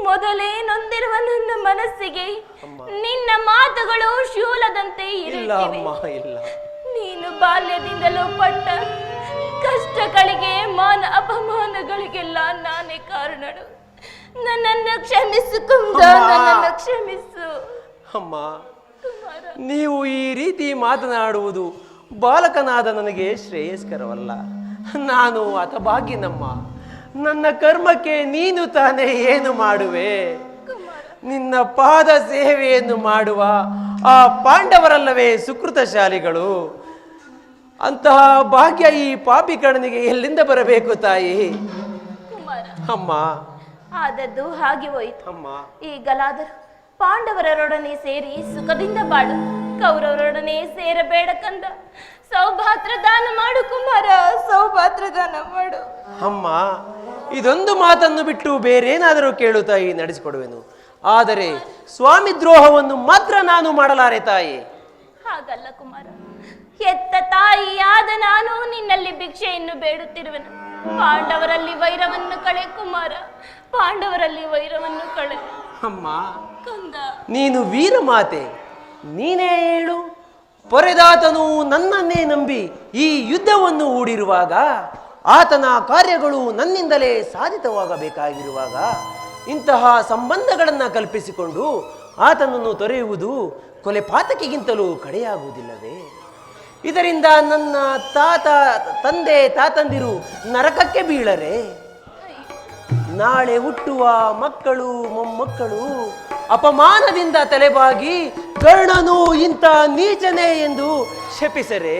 ಮೊದಲೇ ನೊಂದಿರುವ ನನ್ನ ಮನಸ್ಸಿಗೆ ನಿನ್ನ ಮಾತುಗಳು ಶೂಲದಂತೆ ಇರುತ್ತಿವೆ. ನೀನು ಬಾಲ್ಯದಿಂದಲೂ ಪಟ್ಟ ಕಷ್ಟಗಳಿಗೆ, ಮಾನ ಅಪಮಾನಗಳಿಗೆಲ್ಲ ನಾನೇ ಕಾರಣಳು. ನನ್ನನ್ನು ಕ್ಷಮಿಸು ಕುಂದ, ನನ್ನನ್ನು ಕ್ಷಮಿಸು. ಅಮ್ಮ, ನೀವು ಈ ರೀತಿ ಮಾತನಾಡುವುದು ಬಾಲಕನಾದ ನನಗೆ ಶ್ರೇಯಸ್ಕರವಲ್ಲ. ನಾನು ಹತಭಾಗ್ಯನಮ್ಮ. ನನ್ನ ಕರ್ಮಕ್ಕೆ ನೀನು ತಾನೇ ಏನು ಮಾಡುವೆ? ನಿನ್ನ ಪಾದ ಸೇವೆಯನ್ನು ಮಾಡುವ ಆ ಪಾಂಡವರಲ್ಲವೇ ಸುಕೃತಶಾಲಿಗಳು. ಅಂತಹ ಭಾಗ್ಯ ಈ ಪಾಪಿ ಕಣನಿಗೆ ಎಲ್ಲಿಂದ ಬರಬೇಕು ತಾಯಿ? ಅಮ್ಮ, ಆದದ್ದು ಹಾಗೆ ಹೋಯಿತು. ಅಮ್ಮ, ಈಗಲಾದರೂ ಪಾಂಡವರೊಡನೆ ಸೇರಿ ಸುಖದಿಂದ ಬಾಳು. ಕೌರವರೊಡನೆ ಸೇರಬೇಡ ಕಂದ. ಸೌಭಾತ್ರ ದಾನ ಮಾಡು ಕುಮಾರ, ಸೌಭಾತ್ರ ದಾನ ಮಾಡು. ಅಮ್ಮ, ಇದೊಂದು ಮಾತನ್ನು ಬಿಟ್ಟು ಬೇರೇನಾದರೂ ಕೇಳು ತಾಯಿ, ನಡೆಸಿಕೊಡುವೆನು. ಆದರೆ ಸ್ವಾಮಿ ದ್ರೋಹವನ್ನು ಮಾತ್ರ ನಾನು ಮಾಡಲಾರೆ ತಾಯಿ. ಹಾಗಲ್ಲ ಕುಮಾರ, ಹೆತ್ತ ತಾಯಿಯಾದ ನಾನು ನಿನ್ನಲ್ಲಿ ಭಿಕ್ಷೆಯನ್ನು ಬೇಡುತ್ತಿರುವೆನು. ಪಾಂಡವರಲ್ಲಿ ವೈರವನ್ನು ಕಳೆ ಕುಮಾರ, ಪಾಂಡವರಲ್ಲಿ ವೈರವನ್ನು ಕಳೆ. ಅಮ್ಮ, ಕಂದ, ನೀನು ವೀರಮಾತೆ, ನೀನೇ ಹೇಳು. ಪೊರೆದಾತನು ನನ್ನನ್ನೇ ನಂಬಿ ಈ ಯುದ್ಧವನ್ನು ಹೂಡಿರುವಾಗ, ಆತನ ಕಾರ್ಯಗಳು ನನ್ನಿಂದಲೇ ಸಾಧಿತವಾಗಬೇಕಾಗಿರುವಾಗ, ಇಂತಹ ಸಂಬಂಧಗಳನ್ನು ಕಲ್ಪಿಸಿಕೊಂಡು ಆತನನ್ನು ತೊರೆಯುವುದು ಕೊಲೆ ಪಾತಕಿಗಿಂತಲೂ ಕಡೆಯಾಗುವುದಿಲ್ಲವೇ? ಇದರಿಂದ ನನ್ನ ತಂದೆ ತಾತಂದಿರು ನರಕಕ್ಕೆ ಬೀಳರೆ, ನಾಳೆ ಹುಟ್ಟುವ ಮಕ್ಕಳು ಮೊಮ್ಮಕ್ಕಳು ಅಪಮಾನದಿಂದ ತಲೆಬಾಗಿ ಕರ್ಣನು ಇಂಥ ನೀಚನೆ ಎಂದು ಶಪಿಸರೆ,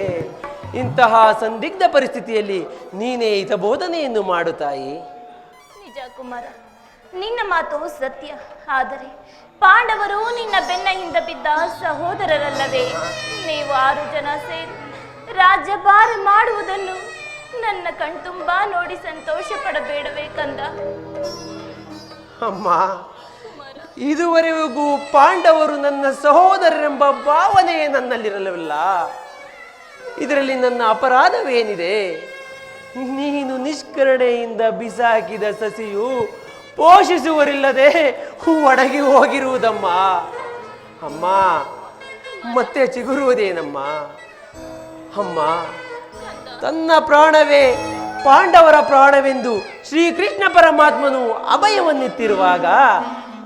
ಇಂತಹ ಸಂದಿಗ್ಧ ಪರಿಸ್ಥಿತಿಯಲ್ಲಿ ನೀನೇ ಹಿತಬೋಧನೆಯನ್ನು ಮಾಡು ತಾಯಿ. ನಿಜ ಕುಮಾರ, ನಿನ್ನ ಮಾತು ಸತ್ಯ. ಆದರೆ ಪಾಂಡವರು ನಿನ್ನ ಬೆನ್ನ ಹಿಂದೆ ಬಿದ್ದ ಸಹೋದರರಲ್ಲವೇ? ನೀವು 6 ಜನ ಸೇರಿ ರಾಜ್ಯಭಾರ ಮಾಡುವುದನ್ನು ನನ್ನ ಕಣ್ತುಂಬಾ ನೋಡಿ ಸಂತೋಷ ಪಡಬೇಡವೇ ಕಂದ? ಅಮ್ಮ, ಇದುವರೆಗೂ ಪಾಂಡವರು ನನ್ನ ಸಹೋದರರೆಂಬ ಭಾವನೆ ನನ್ನಲ್ಲಿರಲಿಲ್ಲ. ಇದರಲ್ಲಿ ನನ್ನ ಅಪರಾಧವೇನಿದೆ? ನೀನು ನಿಷ್ಕರಣೆಯಿಂದ ಬಿಸಾಕಿದ ಸಸಿಯು ಪೋಷಿಸುವರಿಲ್ಲದೆ ಒಡಗಿ ಹೋಗಿರುವುದಮ್ಮ. ಅಮ್ಮ, ಮತ್ತೆ ಚಿಗುರುವುದೇನಮ್ಮ? ಅಮ್ಮ, ತನ್ನ ಪ್ರಾಣವೇ ಪಾಂಡವರ ಪ್ರಾಣವೆಂದು ಶ್ರೀಕೃಷ್ಣ ಪರಮಾತ್ಮನು ಅಭಯವನ್ನಿತ್ತಿರುವಾಗ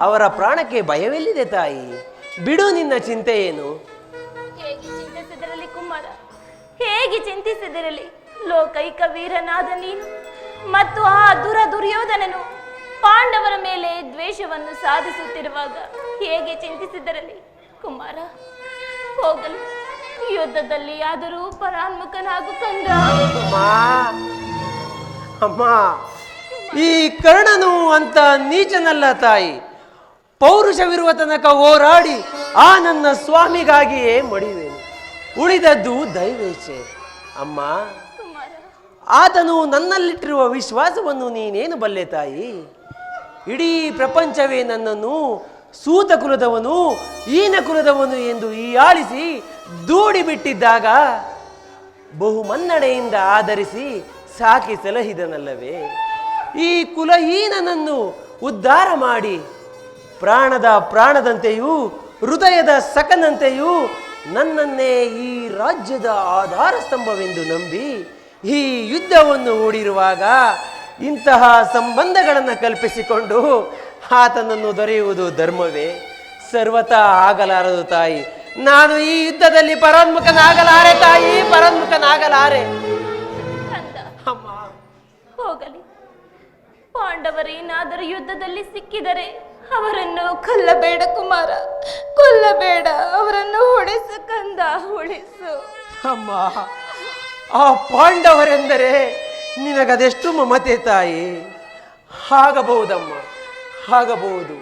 ಅವರ ಪ್ರಾಣಕ್ಕೆ ಭಯವೆಲ್ಲಿದೆ ತಾಯಿ? ಬಿಡು ನಿನ್ನ ಚಿಂತೆ ಏನು? ಹೇಗೆ ಚಿಂತಿಸಿದಿರಲಿ ಕುಮಾರ, ಹೇಗೆ ಚಿಂತಿಸಿದಿರಲಿ. ಲೋಕೈಕ ವೀರನಾದ ನೀನು ಮತ್ತು ಆ ದುರ್ಯೋಧನನು ಪಾಂಡವರ ಮೇಲೆ ದ್ವೇಷವನ್ನು ಸಾಧಿಸುತ್ತಿರುವಾಗ ಹೇಗೆ ಚಿಂತಿಸಿದಿರಲಿ ಕುಮಾರ. ಹೋಗಲಿ, ಯುದ್ಧದಲ್ಲಿ ಆದರೂ ಪರಾನ್ಮುಖನಾಗು ಕಂದ. ಅಮ್ಮ, ಈ ಕರ್ಣನು ಅಂತ ನೀಚನಲ್ಲ ತಾಯಿ. ಪೌರುಷವಿರುವ ತನಕ ಹೋರಾಡಿ ಆ ನನ್ನ ಸ್ವಾಮಿಗಾಗಿಯೇ ಮಡಿಯುವೆನು. ಉಳಿದದ್ದು ದೈವೇಚ್ಛೆ. ಅಮ್ಮ, ಆತನು ನನ್ನಲ್ಲಿಟ್ಟಿರುವ ವಿಶ್ವಾಸವನ್ನು ನೀನೇನು ಬಲ್ಲೆ ತಾಯಿ? ಇಡೀ ಪ್ರಪಂಚವೇ ನನ್ನನ್ನು ಸೂತ ಕುಲದವನು, ಈನ ಕುಲದವನು ಎಂದು ಹೀಯಾಳಿಸಿ ದೂಡಿ ಬಿಟ್ಟಿದ್ದಾಗ ಬಹುಮನ್ನಣೆಯಿಂದ ಆಧರಿಸಿ ಸಾಕಿ ಸಲಹಿದನಲ್ಲವೇ? ಈ ಕುಲಹೀನನನ್ನು ಉದ್ಧಾರ ಮಾಡಿ ಪ್ರಾಣದಂತೆಯೂ ಹೃದಯದ ಸಕನಂತೆಯೂ ನನ್ನನ್ನೇ ಈ ರಾಜ್ಯದ ಆಧಾರ ಸ್ತಂಭವೆಂದು ನಂಬಿ ಈ ಯುದ್ಧವನ್ನು ಹೂಡಿರುವಾಗ ಇಂತಹ ಸಂಬಂಧಗಳನ್ನು ಕಲ್ಪಿಸಿಕೊಂಡು ಆತನನ್ನು ದೊರೆಯುವುದು ಧರ್ಮವೇ? ಸರ್ವತಾ ಆಗಲಾರದು ತಾಯಿ. ನಾನು ಈ ಯುದ್ಧದಲ್ಲಿ ಪರಾನ್ಮುಖನಾಗಲಾರೆ ತಾಯಿ, ಪರಾನ್ಮುಖನಾಗಲಾರೆ. ಅಮ್ಮ, ಹೋಗಲಿ. ಪಾಂಡವರೇನಾದರೂ ಯುದ್ಧದಲ್ಲಿ ಸಿಕ್ಕಿದರೆ ಅವರನ್ನು ಕೊಲ್ಲಬೇಡ ಕುಮಾರ, ಕೊಲ್ಲಬೇಡ. ಅವರನ್ನು ಉಳಿಸು ಕಂದ, ಉಳಿಸು. ಅಮ್ಮ, ಆ ಪಾಂಡವರೆಂದರೆ ನಿನಗದೆಷ್ಟು ಮಮತೆ ತಾಯಿ. ಆಗಬಹುದಮ್ಮ, ಆಗಬಹುದು.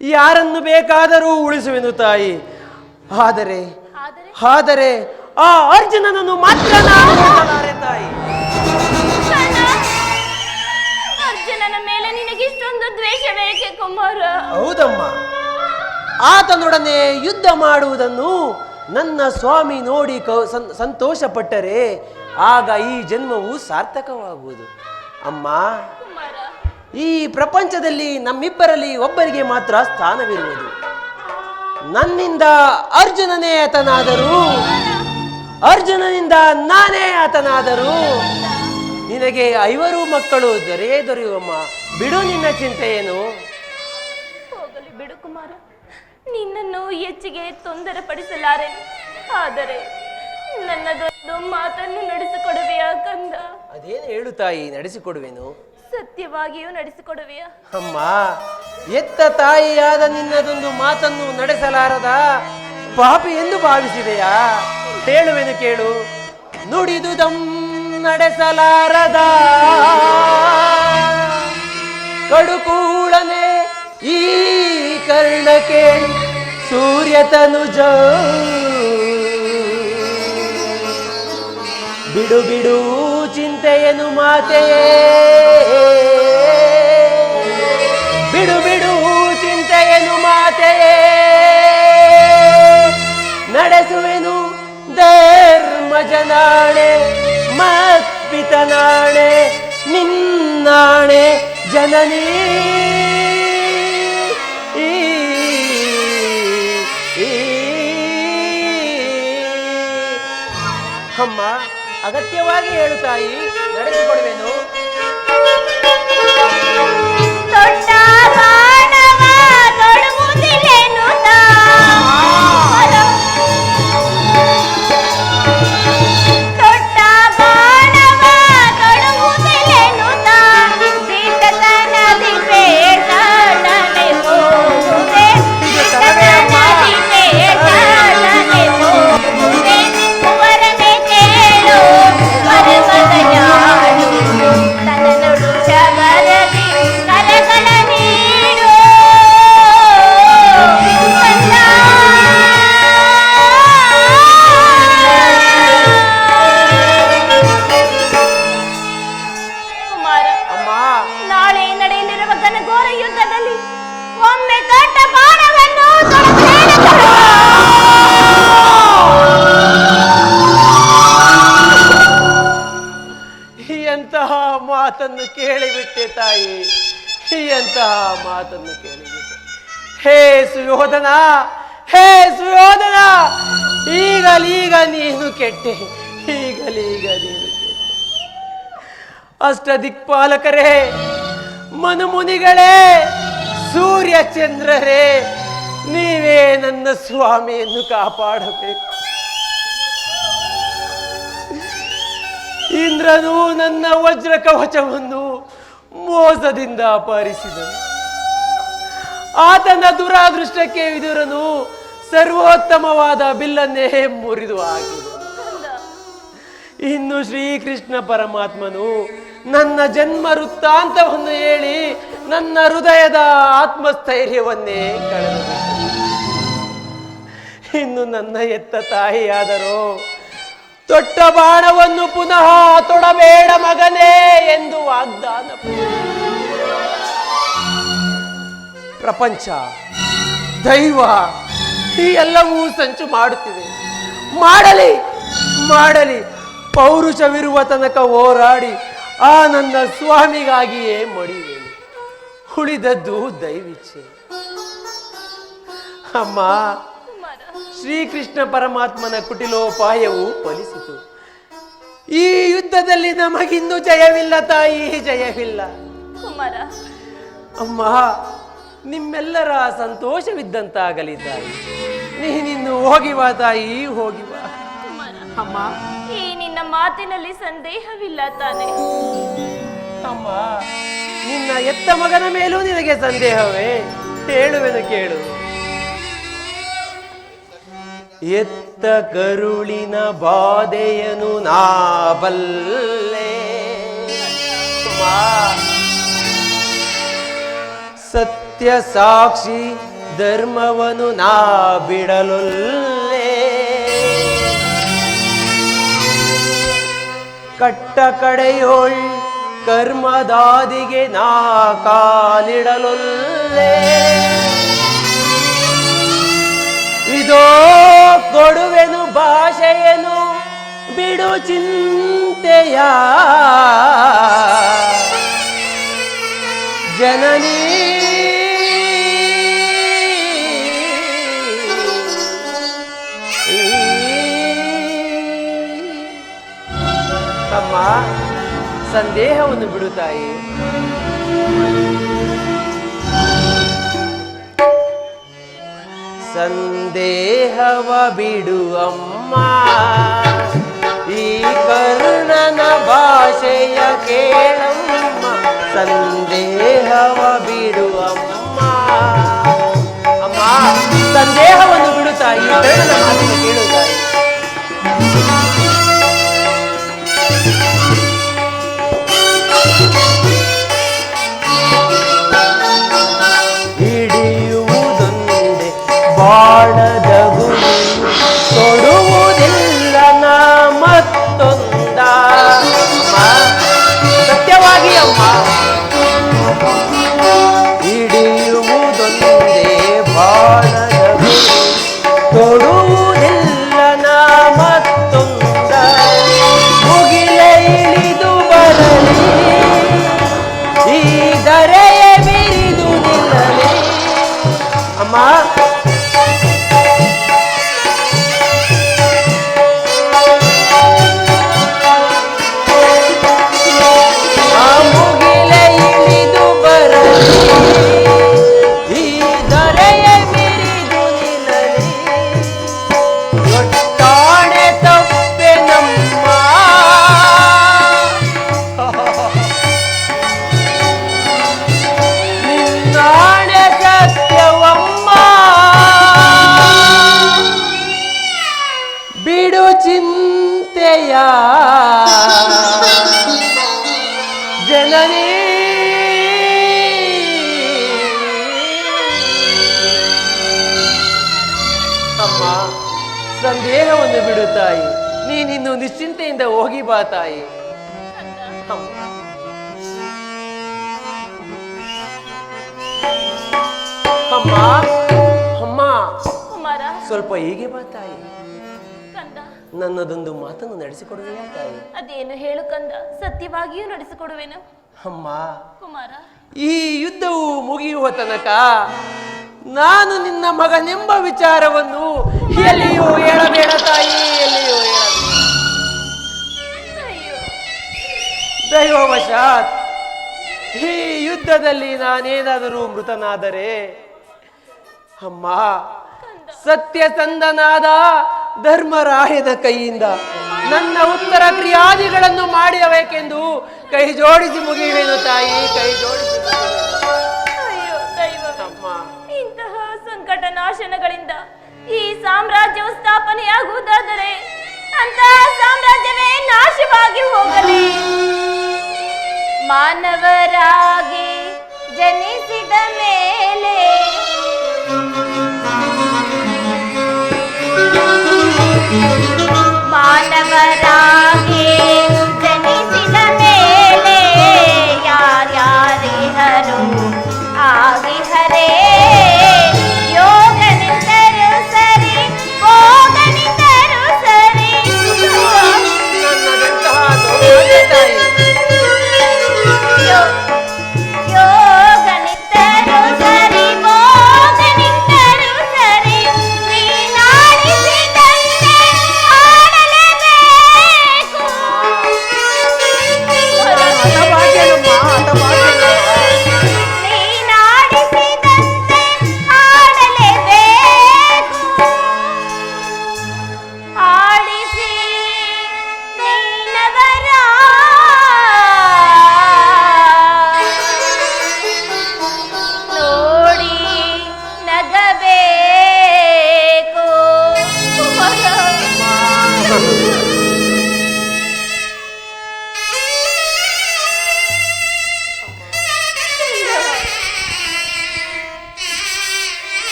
ಯಾರನ್ನು ಬೇಕಾದರೂ ಉಳಿಸುವೆನು ತಾಯಿ. ಆದರೆ ಆ ಅರ್ಜುನನನ್ನು ಮಾತ್ರ ನಾನು ಉಳಿಸಲಾರೆ ತಾಯಿ. ಅರ್ಜುನನ ಮೇಲೆ ನಿನಗಿಷ್ಟೊಂದು ದ್ವೇಷವೇಕೆ ಕುಮಾರ? ಹೌದಮ್ಮ, ಆತನೊಡನೆ ಯುದ್ಧ ಮಾಡುವುದನ್ನು ನನ್ನ ಸ್ವಾಮಿ ನೋಡಿ ಸಂತೋಷ ಪಟ್ಟರೆ ಆಗ ಈ ಜನ್ಮವು ಸಾರ್ಥಕವಾಗುವುದು. ಅಮ್ಮ, ಈ ಪ್ರಪಂಚದಲ್ಲಿ ನಮ್ಮಿಬ್ಬರಲ್ಲಿ ಒಬ್ಬರಿಗೆ ಮಾತ್ರ ಸ್ಥಾನವಿರುವುದು. ನನ್ನಿಂದ ಅರ್ಜುನನೇ ಆತನಾದರೂ, ಅರ್ಜುನನಿಂದ ನಾನೇ ಆತನಾದರೂ ನಿನಗೆ 5 ಮಕ್ಕಳು ದೊರೆಯುವಮ್ಮ. ಬಿಡು ನಿನ್ನ ಚಿಂತೆಯೇನು. ಹೋಗಲಿ ಬಿಡು ಕುಮಾರ, ನಿನ್ನನ್ನು ಹೆಚ್ಚಿಗೆ ತೊಂದರೆ ಪಡಿಸಲಾರೆ. ಆದರೆ ನನ್ನದೊಂದು ಮಾತನ್ನು ನಡೆಸಿಕೊಡುವೆಯಾ ಕಂದ? ಅದೇನು ಹೇಳು ತಾಯಿ, ನಡೆಸಿಕೊಡುವೆನು. ಸತ್ಯವಾಗಿಯೂ ನಡೆಸಿಕೊಡುವೆಯಾ? ಅಮ್ಮ, ಎತ್ತ ತಾಯಿಯಾದ ನಿನ್ನದೊಂದು ಮಾತನ್ನು ನಡೆಸಲಾರದ ಪಾಪಿ ಎಂದು ಭಾವಿಸಿದೆಯಾ? ಹೇಳುವೆನು ಕೇಳು. ನುಡಿದುದಂ ನಡೆಸಲಾರದ ಕಡುಕೂಳನೆ ಈ ಕರ್ಣ ಕೇಳು ಸೂರ್ಯತನುಜ. ಬಿಡು ಬಿಡು ಚಿಂತೆಯನು ಮಾತೆಯೇ, ಬಿಡು ಬಿಡು ಚಿಂತೆಯನು ಮಾತೆಯೇ. ನಡೆಸುವೆನು ಧರ್ಮಜನಾಣೆ ಮತ್ಪಿತನಾಣೆ ನಿನ್ನಾಣೆ ಜನನೀ. ಅಮ್ಮ, ಅಗತ್ಯವಾಗಿ ಹೇಳು ತಾಯಿ, ನಡೆಸಿಕೊಡುವೆನು. ದೊಡ್ಡ ಬಾಣವ ತೊಡುವುದಿಲ್ಲೇನು ತಾ? ದೊಡ್ಡ ಬಾಣವ ತೊಡುವುದಿಲ್ಲೇನು ತಾ? ದಿಟ್ಟತನದಿ ಬೇಟನೆ ಹೋಗುವೆ, ದಿಟ್ಟತನದಿ ಬೇಟನೆ ಹೋಗುವೆ. ಕುವರನೆ ಕೇಳು ಪರಮದ ಜಾಡು, ತನ್ನನುಡು ಶಬರದಿ ಕರಗಳ ನೀಡು. ಕುಮಾರ, ಅಮ್ಮ, ನಾಳೆ ನಡೆಯಲಿರುವ ಘನಘೋರ ಯುದ್ಧದಲ್ಲಿ ಒಮ್ಮೆ ದೊಡ್ಡ ಬಾಣವನ್ನು ತೊಡಬೇಡ. ಎಂತಹ ಮಾತನ್ನು ಕೇಳಿಬಿಟ್ಟೆ ತಾಯಿ, ಎಂತಹ ಮಾತನ್ನು ಕೇಳಿಬಿಟ್ಟೆ. ಹೇ ಸುಯೋಧನ, ಹೇ ಸುಯೋಧನ, ಈಗಲೀಗ ನೀನು ಕೆಟ್ಟೆ, ಈಗಲೀಗ ನೀನು ಕೆಟ್ಟೆ. ಅಷ್ಟದಿಕ್ಪಾಲಕರೇ, ಮನುಮುನಿಗಳೇ, ಸೂರ್ಯ ಚಂದ್ರರೇ, ನೀವೇ ನನ್ನ ಸ್ವಾಮಿಯನ್ನು ಕಾಪಾಡಬೇಕು. ಇಂದ್ರನು ನನ್ನ ವಜ್ರ ಕವಚವನ್ನು ಮೋಸದಿಂದ ಅಪಹರಿಸಿದನು. ಆತನ ದುರಾದೃಷ್ಟಕ್ಕೆ ವಿದುರನು ಸರ್ವೋತ್ತಮವಾದ ಬಿಲ್ಲನ್ನೇ ಮುರಿದು ಹಾಕಿದನು. ಇನ್ನು ಶ್ರೀಕೃಷ್ಣ ಪರಮಾತ್ಮನು ನನ್ನ ಜನ್ಮ ವೃತ್ತಾಂತವನ್ನು ಹೇಳಿ ನನ್ನ ಹೃದಯದ ಆತ್ಮಸ್ಥೈರ್ಯವನ್ನೇ ಕಳೆದು. ಇನ್ನು ನನ್ನ ಎತ್ತ ತಾಯಿಯಾದರೋ ತೊಟ್ಟ ಬಾಣವನ್ನು ಪುನಃ ತೊಡಬೇಡ ಮಗನೇ ಎಂದು ವಾಗ್ದಾನ. ಪ್ರಪಂಚ, ದೈವ ಈ ಎಲ್ಲವೂ ಸಂಚು ಮಾಡುತ್ತಿದೆ. ಮಾಡಲಿ ಮಾಡಲಿ, ಪೌರುಷವಿರುವ ತನಕ ಹೋರಾಡಿ ಆ ನನ್ನ ಸ್ವಾಮಿಗಾಗಿಯೇ ಮಡಿಯುವೆನು. ಉಳಿದದ್ದು ದೈವಿಚ್ಛೆ. ಅಮ್ಮ, ಶ್ರೀಕೃಷ್ಣ ಪರಮಾತ್ಮನ ಕುಟಿಲೋಪಾಯವು ಫಲಿಸಿತು. ಈ ಯುದ್ಧದಲ್ಲಿ ನಮಗಿನ್ನೂ ಜಯವಿಲ್ಲ ತಾಯಿ, ಜಯವಿಲ್ಲ. ಕುಮಾರ, ಅಮ್ಮ, ನಿಮ್ಮೆಲ್ಲರ ಸಂತೋಷವಿದ್ದಂತಾಗಲಿ ತಾಯಿ. ನೀನಿನ್ನು ಹೋಗಿವಾ ತಾಯಿ, ಹೋಗಿವಾ. ಅಮ್ಮ, ಈ ನಿನ್ನ ಮಾತಿನಲ್ಲಿ ಸಂದೇಹವಿಲ್ಲ ತಾನೆ? ಅಮ್ಮ, ನಿನ್ನ ಎತ್ತ ಮಗನ ಮೇಲೂ ನಿನಗೆ ಸಂದೇಹವೇ? ಹೇಳುವೆನು ಕೇಳು. ಎತ್ತ ಕರುಳಿನ ಬಾಧೆಯನು ನಾ ಬಲ್ಲೆ, ಸತ್ಯ ಸಾಕ್ಷಿ ಧರ್ಮವನು ನಾ ಬಿಡಲೊಲ್ಲೆ. ಕಟ್ಟ ಕಡೆಯೋಳ್ ಕರ್ಮದಾದಿಗೆ ನಾ ಕಾಲಿಡಲೊಲ್ಲೆ. ಇದೋ ಕೊಡುವೆನು ಭಾಷೆಯನು ಬಿಡು ಚಿಂತೆಯ, ಜನನೀ ಅಮ್ಮ, ಸಂದೇಹವನ್ನು ಬಿಡು ತಾಯಿ. ಸಂದೇಹವ ಬಿಡು ಅಮ್ಮ, ಈ ಕರ್ಣನ ಭಾಷೆಯ ಕೇಳಮ್ಮ. ಸಂದೇಹವ ಬಿಡು ಅಮ್ಮ. ಅಮ್ಮ, ಸಂದೇಹವನ್ನು ಬಿಡು ತಾಯಿ, ಕರ್ಣನ ಮಾತನ್ನು ಕೇಳು ತಾಯಿ. ಹಿಡಿಯುವುದೊಂದೇ ಬಾಣದ ಗುರಿ, ತೊಡುವುದಿಲ್ಲ ನಾ ಮತ್ತೊಂದ. ಸತ್ಯವಾಗಿ ಅಮ್ಮ, ಹಿಡಿಯುವುದೊಂದೇ ಬಾಣದ ಗುರಿ, ತೊಡುವುದಿಲ್ಲ ನಾ ಮತ್ತೊಂದ. ಮುಗಿಲ ಇಳಿದು ಬರಲಿ, ಈ ಧರೆಯ ಬಿರಿದು ನಿಲ್ಲಲಿ. ಅಮ್ಮ, ಮುಗಿಲ ಇಳಿದು ಬರಲಿ, ಈ ಧರೆಯ ಬಿರಿದು ನಿಲ್ಲಲಿ. ಒಟ್ಟಾಣೆ ತಪ್ಪೆ ನಮ್ಮ, ನಿನ್ನಾಣೆ ಸತ್ಯವಮ್ಮ. ಬಿಡು ಚಿಂತೆಯ ಜನನೀ. ಅಮ್ಮ, ಸಂದೇಹವನ್ನು ಬಿಡು ತಾಯಿ, ನೀನಿನ್ನು ನಿಶ್ಚಿಂತೆಯಿಂದ ಹೋಗಿ ಬಾ ತಾಯಿ. ಅಮ್ಮ, ಅಮ್ಮ, ಅಮ್ಮ, ಕುಮಾರ, ಸ್ವಲ್ಪ ಹೀಗೆ ಬಾ ತಾಯಿ. ಕಂದ, ನನ್ನದೊಂದು ಮಾತನ್ನು ನಡೆಸಿಕೊಡುವೆಯಾ ತಾಯಿ? ಅದೇನು ಹೇಳು ಕಂದ, ಸತ್ಯವಾಗಿಯೂ ನಡೆಸಿಕೊಡುವೆನು. ಅಮ್ಮ, ಕುಮಾರ, ಈ ಯುದ್ಧವು ಮುಗಿಯುವ ತನಕ ನಾನು ನಿನ್ನ ಮಗನೆಂಬ ವಿಚಾರವನ್ನು ಎಲ್ಲಿಯೂ ಹೇಳಬೇಡ ತಾಯಿ, ಎಲ್ಲಿಯೂ ಹೇಳಬೇಡ. ಅಯ್ಯೋ, ದೈವವಶಾತ್ ಈ ಯುದ್ಧದಲ್ಲಿ ನಾನೇನಾದರೂ ಮೃತನಾದರೆ ಅಮ್ಮ, ಸತ್ಯಸಂಧನಾದ ಧರ್ಮರಾಯನ ಕೈಯಿಂದ ನನ್ನ ಉತ್ತರ ಕ್ರಿಯಾದಿಗಳನ್ನು ಮಾಡಬೇಕೆಂದು ಕೈ ಜೋಡಿಸಿ ಮುಗಿಯುವೆನು ತಾಯಿ, ಕೈ ಜೋಡಿಸಿ ಮುಗಿಯುವೆನು. ಅಯ್ಯೋ ದೈವವೇ, ಅಮ್ಮ, ಇಂತಹ ಸಂಕಟ ನಾಶನಗಳಿಂದ ಈ ಸಾಮ್ರಾಜ್ಯವು ಸ್ಥಾಪನೆಯಾಗುವುದಾದರೆ ಅಂತಹ ಸಾಮ್ರಾಜ್ಯವೇ ನಾಶವಾಗಿ ಹೋಗಲಿ. ಮಾನವರಾಗಿ ಜನಿಸಿದ ಮೇಲೆ ಮಾನವರಾಗಿ ಜನಿಸಿದ ಮೇಲೆ ಯಾರ್ಯಾರಿಹರು ಆಗಿಹರೇ. ಯೋಗನಿಂದರು ಸರಿ, ಭೋಗನಿಂದರು ಸರಿ. ನನ್ನದಂತಹ ಸೌಭಾಗ್ಯ ತಾಯಿ. ಯೋಗನಿಂದರು ಸರಿ, ಭೋಗನಿಂದರು ಸರಿ. ನೀನಾಡಿಸಿದಂತೆ ಆಡಲೇಬೇಕು.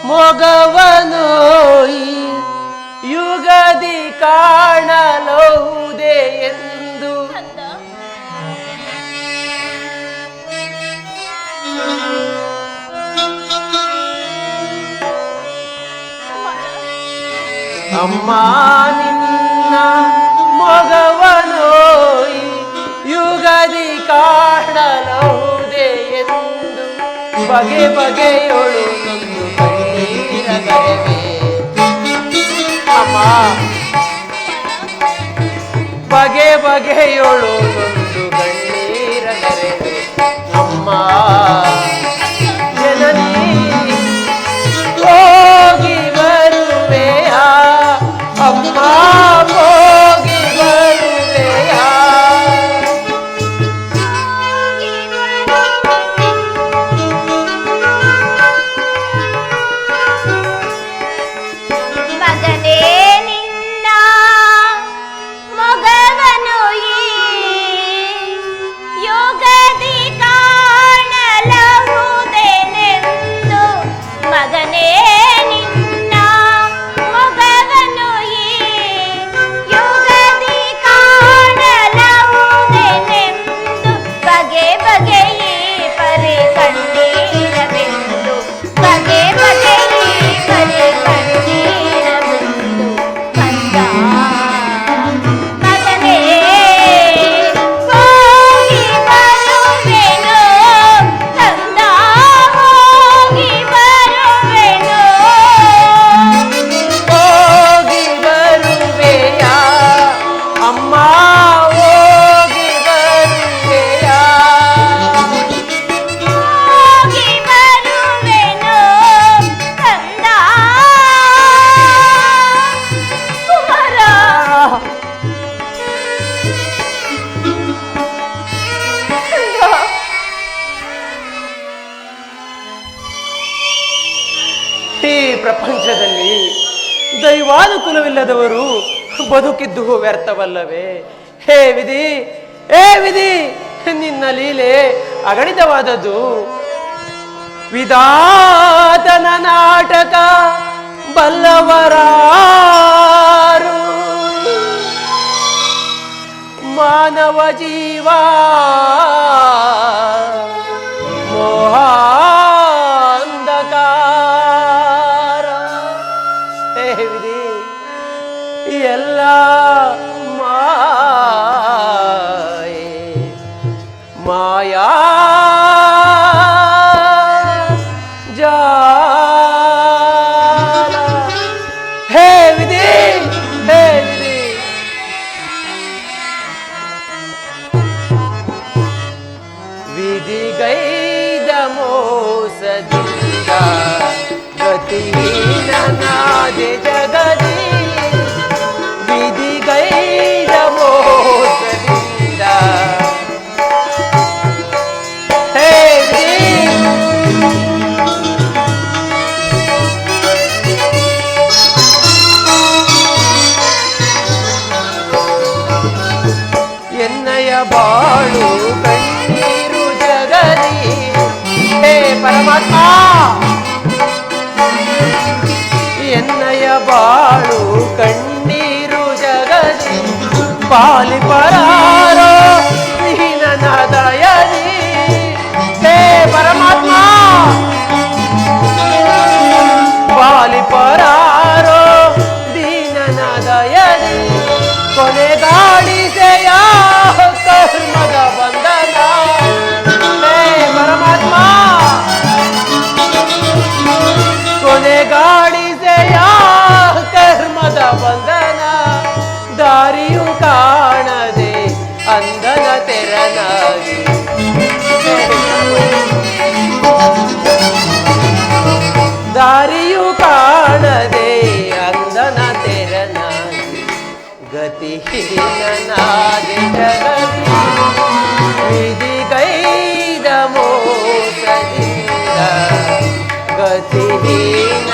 ಮೊಗವನೋಯಿ ಯುಗದಿ ಕಾಣಲೌದೆ ಎಂದು ಅಮ್ಮ ನಿನ್ನ ಮೊಗವನೋಯಿ ಯುಗದಿ ಕಾಣಲೌದೆ ಎಂದು ಬಗೆ ಬಗೆಯೊಳು ನೊಂದು ಕಣ್ಣೀರ ಕರೆವೆ ಅಮ್ಮ ಬಗೆ ಬಗೆಯೊಳು ನೊಂದು ಕಣ್ಣೀರ ಕರೆವೆ ಅಮ್ಮ ಜನನಿ ಹೋಗಿ ಬರುವೆಯಾ ಅಮ್ಮ ಹೋಗಿ ಬರುವೆಯಾ ಮಗನೇ ನಿನ್ನ ಮೊಗವನು ಈ ಯೋಗದಿ ಕಾಣಲಹುದೆನೆಂದು ಮಗನೇ ನಿನ್ನ ಮೊಗವನು ಈ ಯೋಗದಿ ಕಾಣಲಹುದೆನೆಂದು ಬಗೆ ಬಗೆಯೇ ಪರಿ ಕಣ್ಣೀರವೆಂದು ಬಗೆ ಬಗೆಯೇ ಪರಿ ಕಣ್ಣೀರವೆಂದು ಕಂದ ಮಗನೇ ಹೋಗಿ ಬರುವೆನೋ ಕಂದ ಹೋಗಿ ಬರುವೆನೋ ಹೋಗಿ ಬರುವೆಯಾ ಅಮ್ಮ ಹೋಗಿ ಬರುವೆಯಾ ಹೋಗಿ ಬರುವೆನೋ ಕಂದ ಕುಮಾರ ಈ ಪ್ರಪಂಚದಲ್ಲಿ ದೈವಾನುಕೂಲವಿಲ್ಲದವರು ಬದುಕಿದ್ದು ವ್ಯರ್ಥವಲ್ಲವೇ? ಹೇ ವಿಧಿ, ಹೇ ವಿಧಿ, ನಿನ್ನ ಲೀಲೆ ಅಗಣಿತವಾದದ್ದು. ವಿಧಾತನ ನಾಟಕ ಬಲ್ಲವರಾರು ಮಾನವ ಜೀವ ಮೋಹಾಂಧಕಾರ ಹೇ ವಿಧಿ ಎಲ್ಲ ಮಾಯೆ ಮಾಯಾ ಜಾಲ ಹೇ ವಿಧಿ ಹೇ ವಿಧಿ ವಿಧಿಗೈದ ಮೋಸದಿಂದ ಗತಿಹೀನನಾದೆ ಜಗದಿ ವಿಧಿಗೈದ ಮೋಸದಿಂದ ಹೇ ವಿಧಿ ಎನ್ನಯ ಬಾಳು ಕಣ್ಣೀರು ಜಗದಿ ಹೇ ಪರಮಾತ್ಮ ಎನ್ನಯ ಬಾಳು ಕಣ್ಣೀರು ಜಗದಿ ಪಾಲಿ ಪರಾರೋ ನೀನ ದಯದಿ ಹೇ ಪರಮಾತ್ಮ ಪಾಲಿ ಪರಾರೋ ದೀನನ ದಯದಿ ಕೊನೆಗಾಡಿಸೆಯ ಕರ್ಮದ ಬಂಧನ ಹೇ ಪರಮಾತ್ಮ ಕೊನೆಗಾಡಿಸೆಯ ಕರ್ಮದ ಬಂಧನ ದಾರಿಯು ಕಾಣದೆ ಅಂಧನ ತೆರನಾಗಿ ದಾರಿಯು ಕಾಣದೆ ಅಂಧನ ತೆರನಾಗಿ ಗತಿಹೀನನಾದೆ ಜಗದಿ ವಿಧಿಗೈದ ಮೋಸದಿಂದ ಗತಿಹೀನ